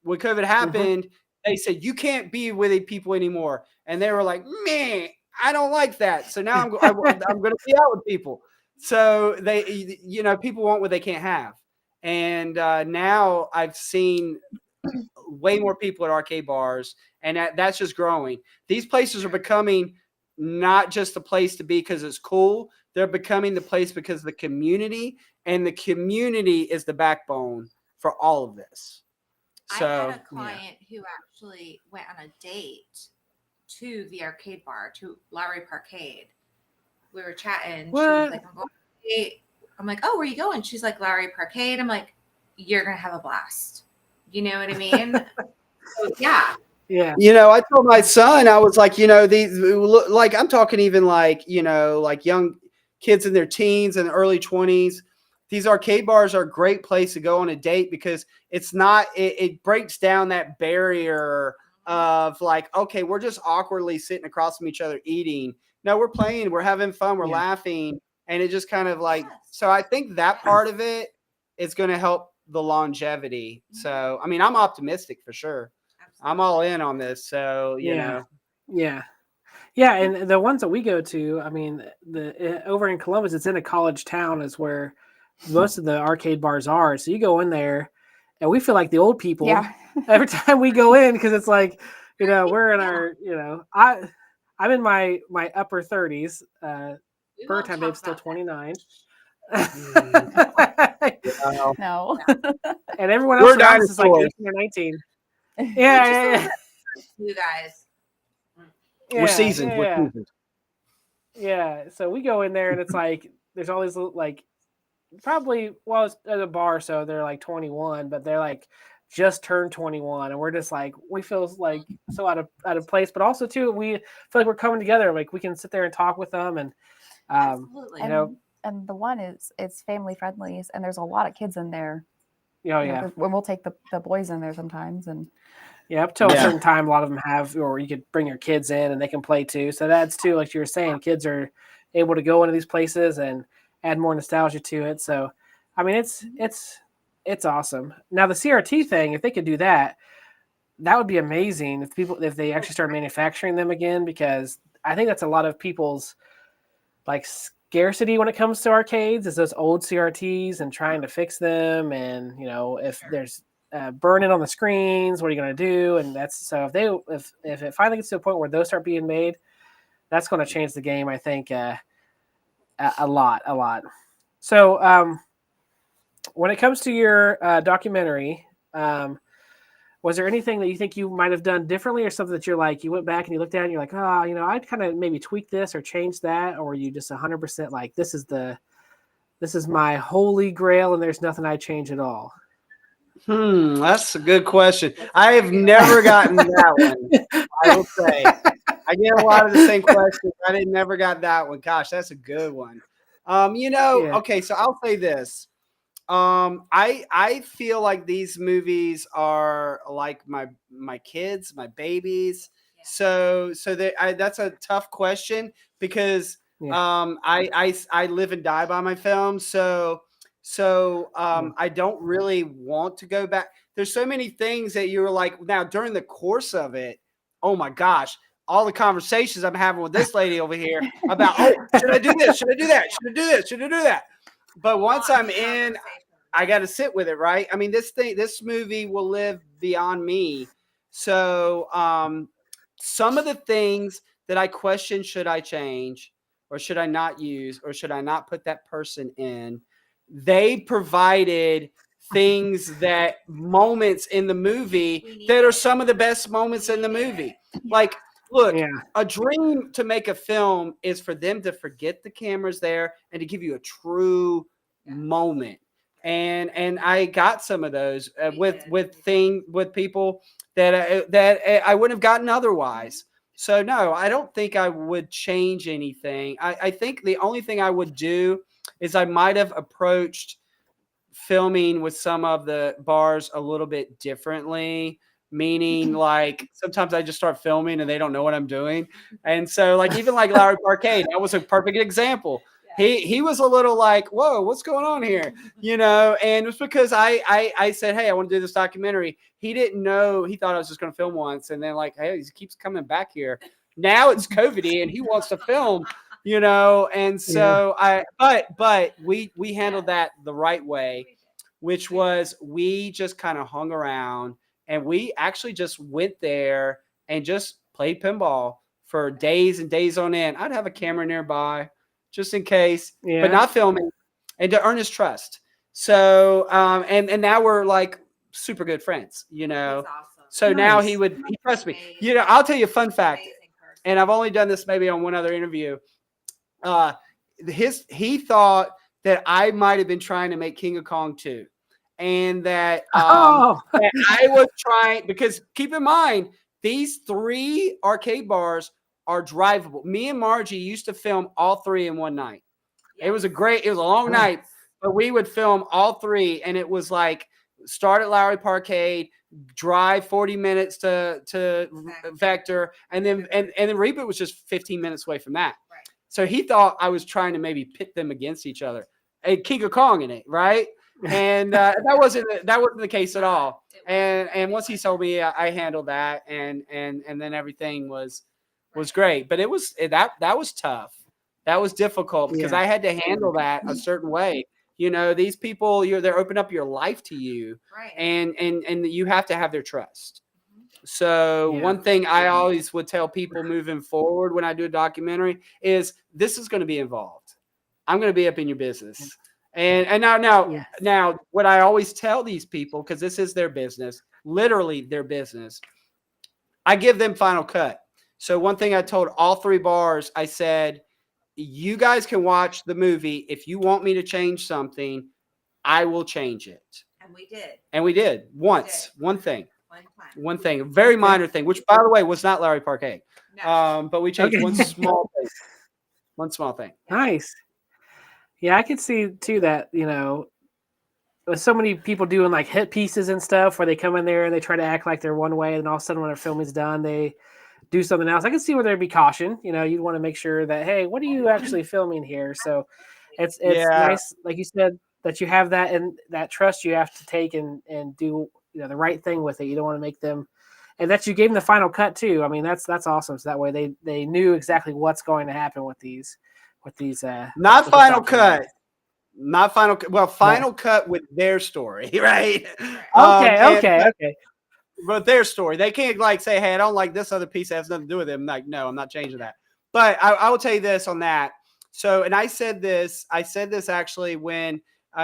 S2: When COVID happened, they said you can't be with people anymore, and they were like, "Man, I don't like that." So now I'm going to be out with people. So they, people want what they can't have, and now I've seen way more people at arcade bars, and that's just growing. These places are becoming not just a place to be because it's cool. They're becoming the place because of the community, and the community is the backbone for all of this. So,
S4: I had a client who actually went on a date to the arcade bar, to Lowry Parkade. We were chatting. She was
S1: What?
S4: like, I'm going on a date. I'm like, oh, where are you going? She's like, Lowry Parkade. I'm like, you're going to have a blast. You know what I mean? So, yeah.
S1: Yeah.
S2: I told my son, I was like, these, like, I'm talking even like, like young kids in their teens and early 20s. These arcade bars are a great place to go on a date because it's not, it breaks down that barrier of like, okay, we're just awkwardly sitting across from each other eating. No, we're playing, we're having fun, we're laughing. And it just kind of like, so I think that part of it is going to help the longevity. So, I mean, I'm optimistic for sure. I'm all in on this. So,
S1: Yeah. Yeah, and the ones that we go to, I mean, over in Columbus, it's in a college town, is where most of the arcade bars are. So you go in there, and we feel like the old people
S3: Yeah.
S1: every time we go in because it's like, we're in our, I'm in my upper 30s.
S4: We
S1: Bird
S4: won't
S1: time
S4: talk
S1: babe's still
S4: about that.
S1: 29.
S3: No.
S1: And everyone else
S2: We're
S1: around us is like
S2: dinosaurs.
S1: 18 or 19.
S4: We're just a
S1: Yeah.
S4: little bit, you guys.
S2: We're seasoned. We're seasoned.
S1: Yeah, so we go in there and it's like there's all these like probably it's at a bar, so they're like 21, but they're like just turned 21, and we're just like we feel like so out of place, but also too we feel like we're coming together. Like we can sit there and talk with them, and
S4: Absolutely.
S3: And the one it's family friendly, and there's a lot of kids in there.
S1: Yeah.
S3: When we'll take the boys in there sometimes, and
S1: up till a certain time, a lot of them have, or you could bring your kids in and they can play too. So that's too, like you were saying, kids are able to go into these places and add more nostalgia to it. So, I mean, it's awesome. Now the CRT thing, if they could do that, that would be amazing. If they actually start manufacturing them again, because I think that's a lot of people's like scarcity when it comes to arcades is those old CRTs and trying to fix them, and if there's burning on the screens, what are you going to do? And that's so if it finally gets to a point where those start being made, that's going to change the game, I think, a lot. So when it comes to your documentary, was there anything that you think you might have done differently, or something that you're like, you went back and you looked at it and you're like, I'd kind of maybe tweak this or change that, or were you just 100% like, this is my holy grail and there's nothing I'd change at all?
S2: That's a good question. I have never gotten that one. I will say I get a lot of the same questions. I never got that one. Gosh, that's a good one. Okay, so I'll say this. I feel like these movies are like my kids, my babies.
S4: Yeah.
S2: So that's a tough question because
S1: Yeah.
S2: I live and die by my films, so I don't really want to go back. There's so many things that you were like, now during the course of it, oh my gosh, all the conversations I'm having with this lady over here about, oh, should I do this? Should I do that? Should I do this? Should I do that? But once I'm in, I got to sit with it, right? I mean, this movie will live beyond me. So some of the things that I question, should I change or should I not use or should I not put that person in? They provided things that moments in the movie that are some of the best moments in the movie. Like, look,
S1: Yeah.
S2: a dream to make a film is for them to forget the camera's there and to give you a true moment. And I got some of those with people that I wouldn't have gotten otherwise. So no, I don't think I would change anything. I think the only thing I would do is I might have approached filming with some of the bars a little bit differently. Meaning, like sometimes I just start filming and they don't know what I'm doing, and so like even like Lowry Parkade, that was a perfect example. He was a little like, whoa, what's going on here? You know, and it was because I said, hey, I want to do this documentary. He didn't know, he thought I was just going to film once, and then like, hey, he keeps coming back here. Now it's COVID and he wants to film, you know, and so but we handled that the right way, which was we just kind of hung around and we actually just went there and just played pinball for days and days on end. I'd have a camera nearby just in case, but not filming, and to earn his trust. So, and now we're like super good friends, you know.
S4: Awesome.
S2: So now he trusts me. You know, I'll tell you a fun fact, and I've only done this maybe on one other interview. He thought that I might have been trying to make King of Kong 2. And that, that I was trying, because keep in mind, these 3 arcade bars are drivable. Me and Margie used to film all 3 in one night. Yes. It was a long night, but we would film all 3. And it was like, start at Lowry Parkade, drive 40 minutes to Vector, and then Reboot was just 15 minutes away from that. Right. So he thought I was trying to maybe pit them against each other. And King of Kong in it, right? And that wasn't the case at all. And once he told me, I handled that, and then everything was great. But it was that was tough. That was difficult because I had to handle that a certain way. You know, these people, they're opening up your life to you, right? And you have to have their trust. So one thing I always would tell people moving forward when I do a documentary is this is going to be involved. I'm going to be up in your business. And now, what I always tell these people, because this is their business, literally their business, I give them final cut. So one thing I told all 3 bars, I said, you guys can watch the movie. If you want me to change something, I will change it. And we did. Once. One thing. One thing. A very minor thing, which, by the way, was not Lowry Parkade. No. But we changed one small thing. One small thing.
S1: Nice. Yeah, I could see too that, you know, with so many people doing like hit pieces and stuff where they come in there and they try to act like they're one way, and all of a sudden when their film is done, they do something else. I can see where there'd be caution. You know, you'd want to make sure that, hey, what are you actually filming here? So it's nice, like you said, that you have that and that trust you have to take and do, you know, the right thing with it. You don't want to make them, and that you gave them the final cut too. I mean, that's awesome. So that way they knew exactly what's going to happen with these.
S2: Not final cut. Not final. Well, final cut with their story, right?
S1: Okay.
S2: But their story, they can't like say, "Hey, I don't like this other piece that has nothing to do with it." I'm like, no, I'm not changing that. But I will tell you this on that. So, and I said this actually when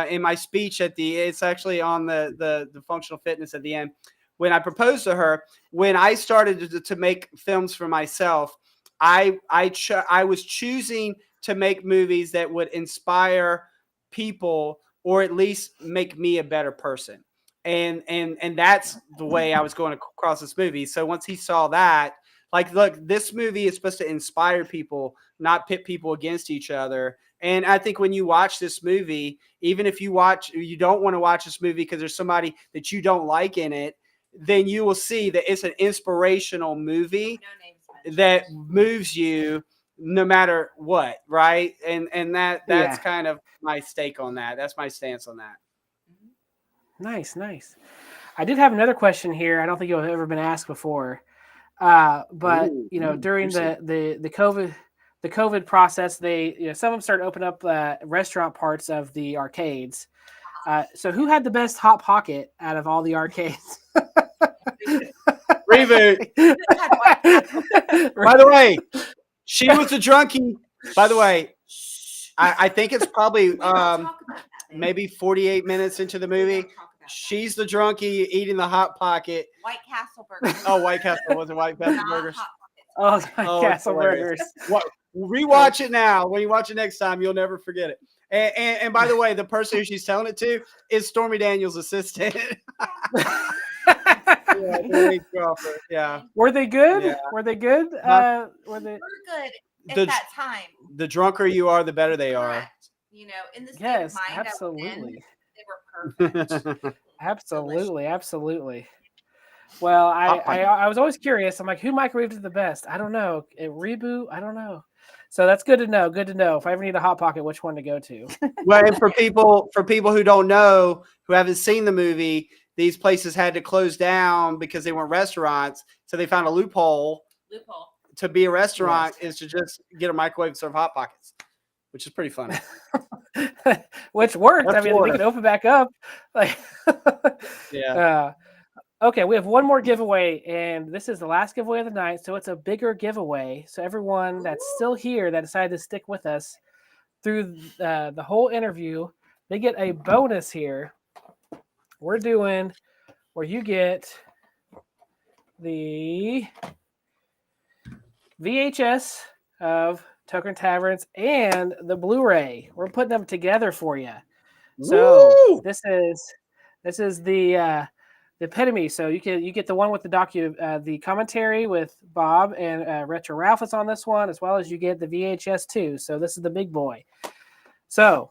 S2: in my speech it's actually on the functional fitness at the end when I proposed to her. When I started to make films for myself, I was choosing to make movies that would inspire people or at least make me a better person. And that's the way I was going across this movie. So once he saw that, like, look, this movie is supposed to inspire people, not pit people against each other. And I think when you watch this movie, even if you don't want to watch this movie because there's somebody that you don't like in it, then you will see that it's an inspirational movie that moves you, no matter what, right? And that's
S1: Yeah.
S2: kind of my stake on that. That's my stance on that.
S1: Nice. I did have another question here. I don't think you've ever been asked before. But
S2: Ooh,
S1: during
S2: juicy.
S1: the COVID process, they some of them started to open up restaurant parts of the arcades. So who had the best hot pocket out of all the arcades?
S2: Reboot. By the way, she was the drunkie. By the way, I think it's probably
S4: We don't talk about that, babe.
S2: maybe 48 minutes into the
S4: We
S2: movie.
S4: don't talk about that.
S2: She's the drunkie eating the hot pocket.
S4: White Castle burger.
S2: Oh, White Castle. Was it White Castle
S4: Not
S2: burgers?
S4: Hot
S1: Oh, my
S2: Oh, it's
S1: Castle
S2: hilarious.
S1: burgers.
S2: What? Rewatch it now. When you watch it next time, you'll never forget it. And by the way, the person who she's telling it to is Stormy Daniels' assistant. Yeah, Denise Crawford. Yeah.
S1: Were they good?
S2: Yeah.
S1: Were they good?
S2: Huh?
S1: Were they?
S4: We're good at
S2: The-
S4: that time.
S2: The drunker you are, the better they are.
S4: Correct. In the state
S1: Yes,
S4: of mind I was in,
S1: absolutely.
S4: they were perfect.
S1: Absolutely. Well,
S2: Hot pocket.
S1: I was always curious. I'm like, who microwaved it the best? I don't know. Reboot? I don't know. So that's good to know. Good to know. If I ever need a hot pocket, which one to go to?
S2: Well, and for people who don't know, who haven't seen the movie, these places had to close down because they weren't restaurants. So they found a loophole to be a restaurant is to just get a microwave and serve hot pockets, which is pretty funny.
S1: Which worked.
S2: That's
S1: I mean, we
S2: Florida.
S1: can open back up. Like,
S2: Yeah.
S1: okay, we have one more giveaway, and this is the last giveaway of the night, so it's a bigger giveaway. So everyone that's still here that decided to stick with us through the whole interview, they get a bonus here. We're doing where you get the VHS of Token Taverns and the Blu-ray. We're putting them together for you. So
S2: Woo!
S1: this is the epitome. So you get the one with the commentary with Bob and Retro Ralph is on this one, as well as you get the VHS too. So this is the big boy. So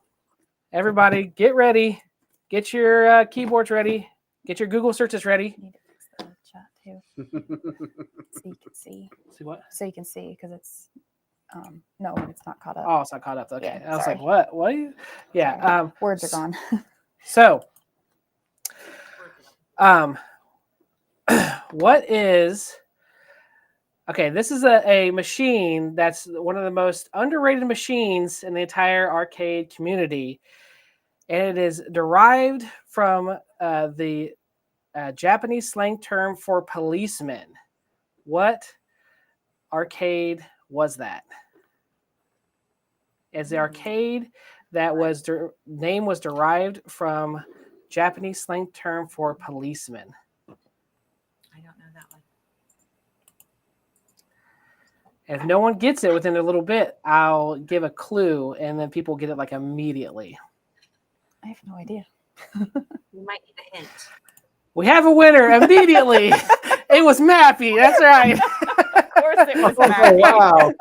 S1: everybody, get ready, get your keyboards ready, get your Google searches ready.
S3: Need to fix the chat too, so you can see.
S1: See what?
S3: So you can see because it's no, it's not caught up.
S1: Oh, it's not caught up. Okay,
S3: Yeah,
S1: I was
S3: sorry.
S1: like, what? What? Yeah.
S3: Sorry. Words are gone.
S1: So, what is? Okay, this is a machine that's one of the most underrated machines in the entire arcade community, and it is derived from the Japanese slang term for policeman. What arcade was that? As the arcade that was name was derived from Japanese slang term for policeman.
S4: I don't know that one.
S1: If no one gets it within a little bit, I'll give a clue, and then people get it like immediately.
S3: I have no idea.
S4: We might need a hint.
S1: We have a winner immediately. It was Mappy. That's right.
S3: Of course it was
S2: Oh, wow.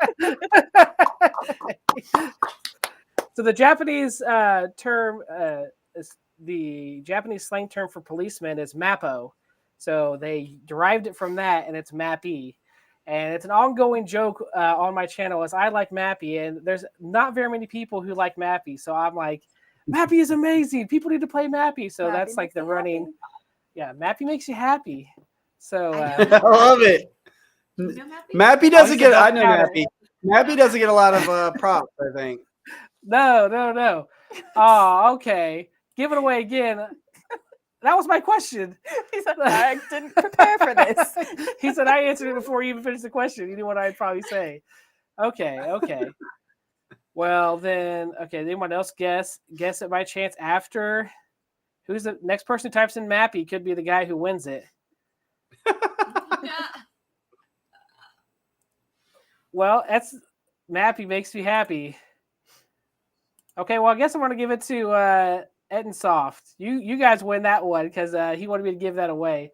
S1: So the Japanese term, is the Japanese slang term for policeman is mappo. So they derived it from that, and it's Mappy. And it's an ongoing joke on my channel as I like Mappy, and there's not very many people who like Mappy. So I'm like, Mappy is amazing. People need to play Mappy. So
S3: Mappy
S1: that's like
S3: makes
S1: the
S3: me
S1: running.
S3: happy.
S1: Yeah, Mappy makes you happy. So
S2: I love it.
S4: You know Mappy?
S2: Mappy doesn't
S1: he's
S2: get.
S1: a
S2: I know
S1: duck
S2: Mappy. Mappy doesn't get a lot of props. I think.
S1: no. Oh, okay. Give it away again. That was my question.
S3: He said, I didn't prepare for this.
S1: He said I answered it before you even finished the question. You knew what I'd probably say. Okay. Well then, okay. Anyone else guess it by chance after? Who's the next person who types in Mappy could be the guy who wins it. Well, that's Mappy makes me happy. Okay, well I guess I'm gonna give it to Ed and Soft. You guys win that one because he wanted me to give that away.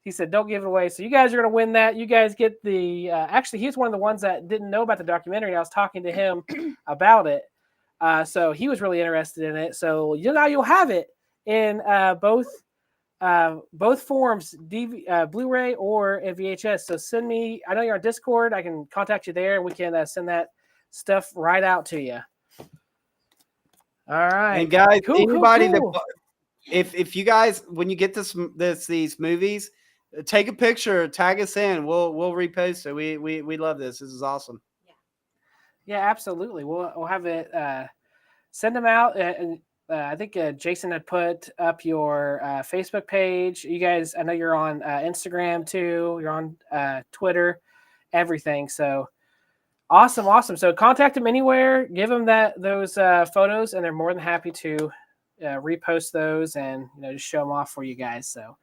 S1: He said don't give it away. So you guys are gonna win that. You guys get the actually he's one of the ones that didn't know about the documentary. I was talking to him about it. So he was really interested in it. So you'll have it in both forms, Blu-ray or in VHS. So send me. I know you're on Discord. I can contact you there, and we can send that stuff right out to you. All right.
S2: And guys,
S1: Cool,
S2: anybody
S1: cool.
S2: that if you guys, when you get these movies, take a picture, tag us in. We'll repost it. We love this. This is awesome.
S1: Yeah, absolutely. We'll have it. Send them out, and I think Jason had put up your Facebook page. You guys, I know you're on Instagram too. You're on Twitter, everything. So awesome. So contact them anywhere. Give them those photos, and they're more than happy to repost those and just show them off for you guys. So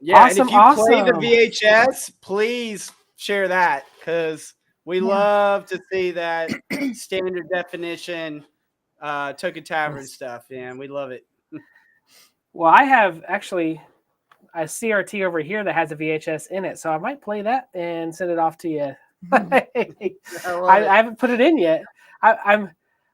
S2: yeah,
S1: awesome,
S2: and if you play the
S1: awesome.
S2: VHS, please share that because we love to see that standard definition Token Tavern stuff. Man, we love it.
S1: Well, I have actually a CRT over here that has a VHS in it, so I might play that and send it off to you. I haven't put it in yet. I'm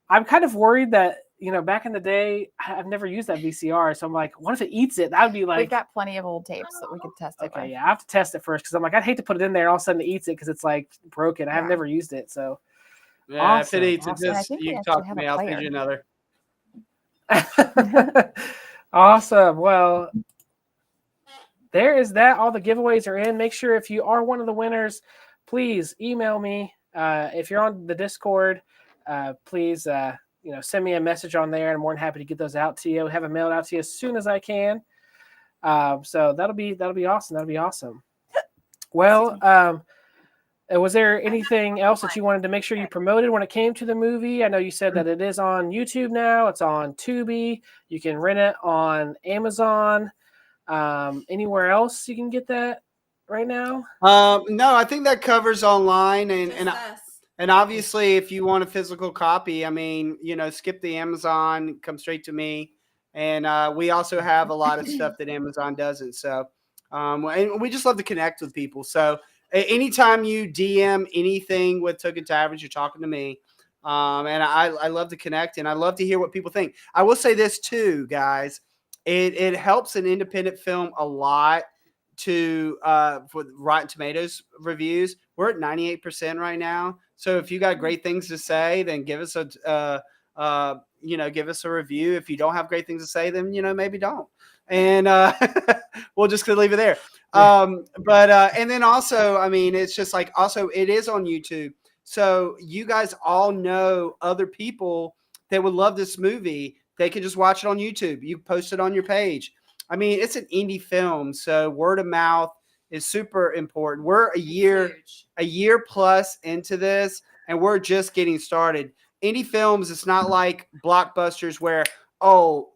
S1: kind of worried that back in the day I've never used that VCR, so I'm like, what if it eats it? That would be like.
S3: We've got plenty of old tapes that we could test it
S1: Okay,
S3: with.
S1: yeah, I have to test it first because I'm like, I'd hate to put it in there and all of a sudden it eats it because it's like broken. I've never used it, so.
S2: Yeah,
S1: Awesome,
S2: if it eats
S1: awesome.
S2: it,
S3: And I
S2: just
S3: think we
S2: you
S3: actually
S2: talk to
S3: have
S2: me.
S3: a
S2: I'll
S3: player.
S2: send you another.
S1: Awesome. Well, there is that. All the giveaways are in. Make sure if you are one of the winners, please email me. If you're on the Discord, please send me a message on there. I'm more than happy to get those out to you. Have them mailed out to you as soon as I can. So that'll be awesome. That'll be awesome. Well, was there anything else that you wanted to make sure you promoted when it came to the movie? I know you said that it is on YouTube now. It's on Tubi. You can rent it on Amazon. Anywhere else you can get that right now?
S2: No, I think that covers online
S4: Just us.
S2: and obviously if you want a physical copy, I mean, skip the Amazon, come straight to me. And we also have a lot of stuff that Amazon doesn't. So, and we just love to connect with people. So anytime you DM anything with Token Taverns, you're talking to me. And I love to connect and I love to hear what people think. I will say this too, guys. It helps an independent film a lot to for Rotten Tomatoes reviews. We're at 98% right now. So if you got great things to say, then give us give us a review. If you don't have great things to say, then maybe don't. And we'll just leave it there. And then also, I mean, it's just like also it is on YouTube. So you guys all know other people that would love this movie. They can just watch it on YouTube. You post it on your page. I mean, it's an indie film, so word of mouth is super important. We're a year plus into this, and we're just getting started. Indie films, it's not like blockbusters where,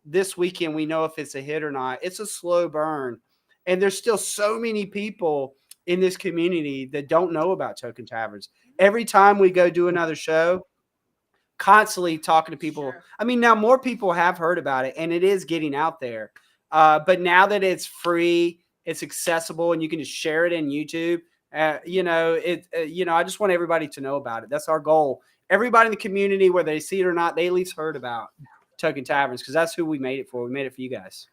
S2: this weekend we know if it's a hit or not. It's a slow burn. And there's still so many people in this community that don't know about Token Taverns. Every time we go do another show, constantly talking to people.
S4: Sure.
S2: I mean, now more people have heard about it and it is getting out there. But now that it's free, it's accessible and you can just share it in YouTube. I just want everybody to know about it. That's our goal. Everybody in the community, whether they see it or not, they at least heard about Token Taverns because that's who we made it for. We made it for you guys.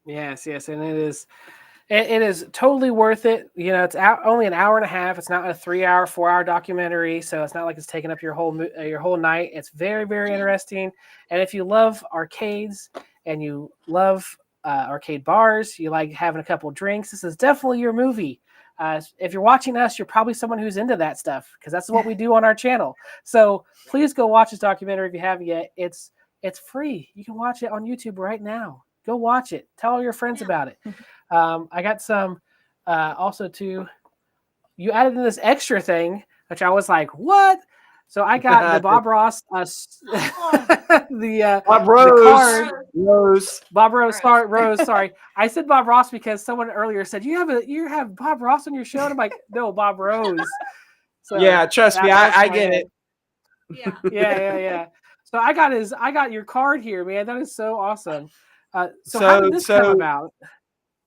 S1: Yes. And it is totally worth it. It's only an hour and a half. It's not a 3-hour, 4-hour documentary, so it's not like it's taking up your whole night. It's very, very interesting. And if you love arcades and you love arcade bars, you like having a couple of drinks, this is definitely your movie. If you're watching us, you're probably someone who's into that stuff because that's what we do on our channel. So please go watch this documentary if you haven't yet. It's free. You can watch it on YouTube right now. Go watch it. Tell all your friends about it. I got some also too. You added in this extra thing, which I was like, what? So I got the Bob Ross,
S2: Bob
S1: the
S2: Rose.
S1: card.
S2: Rose.
S1: Bob Rose. Sorry, Rose. Sorry, I said Bob Ross because someone earlier said you have Bob Ross on your show, and I'm like, no, Bob Rose. So
S2: Yeah, trust me, I get it.
S4: Yeah.
S1: So I got your card here, man. That is so awesome. So how did this come about?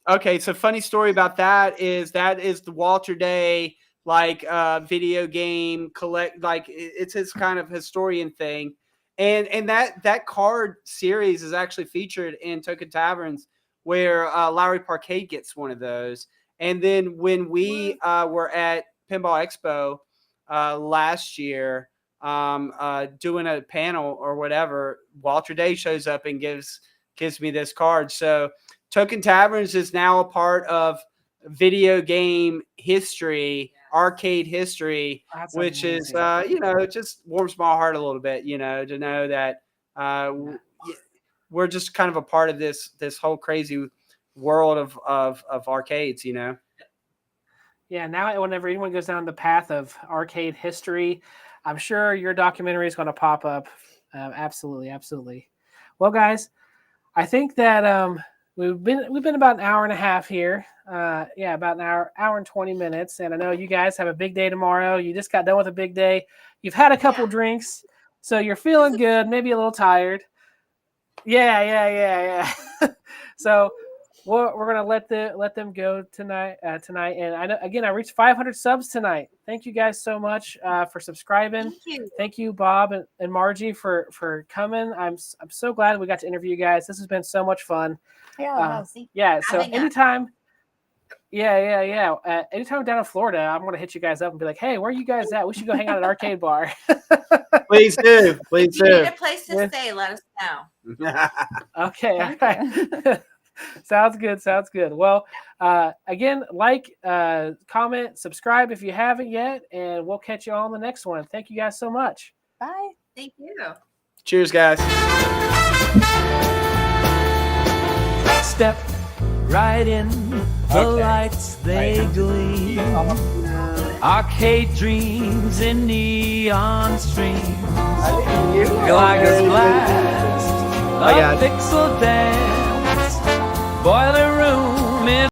S2: Okay, so funny story about that is the Walter Day video game collect, it's his kind of historian thing. And that card series is actually featured in Token Taverns where Lowry Parkade gets one of those. And then when we were at Pinball Expo, last year, doing a panel or whatever, Walter Day shows up and gives me this card. So Token Taverns is now a part of video game history, arcade history,
S1: That's
S2: which is,
S1: amazing.
S2: it just warms my heart a little bit, to know that we're just kind of a part of this whole crazy world of arcades,
S1: Yeah, now whenever anyone goes down the path of arcade history, I'm sure your documentary is going to pop up. Absolutely, absolutely. Well, guys, I think that we've been about an hour and a half here. About an hour and 20 minutes. And I know you guys have a big day tomorrow. You just got done with a big day. You've had a couple drinks, so you're feeling good, maybe a little tired. Yeah. So we're gonna let them go tonight. And I know again I reached 500 subs tonight. Thank you guys so much for subscribing.
S4: Thank you.
S1: Thank you, Bob and Margie, for coming. I'm so glad we got to interview you guys. This has been so much fun.
S3: Yeah.
S1: Yeah. So
S4: Having us.
S1: anytime. Yeah. Anytime down in Florida, I'm gonna hit you guys up and be like, "Hey, where are you guys at? We should go hang out at an arcade bar."
S2: Please do. Please
S4: If you need
S2: do.
S4: a place to stay, let us know.
S1: Okay. All
S3: Thank
S1: right. Sounds good. Well, again, comment, subscribe if you haven't yet, and we'll catch you all on the next one. Thank you guys so much.
S3: Bye.
S4: Thank you.
S2: Cheers, guys.
S5: Step right in, the lights they gleam. Arcade dreams in neon streams. Geiger's blast,
S2: I got
S5: a pixel dance, boiler room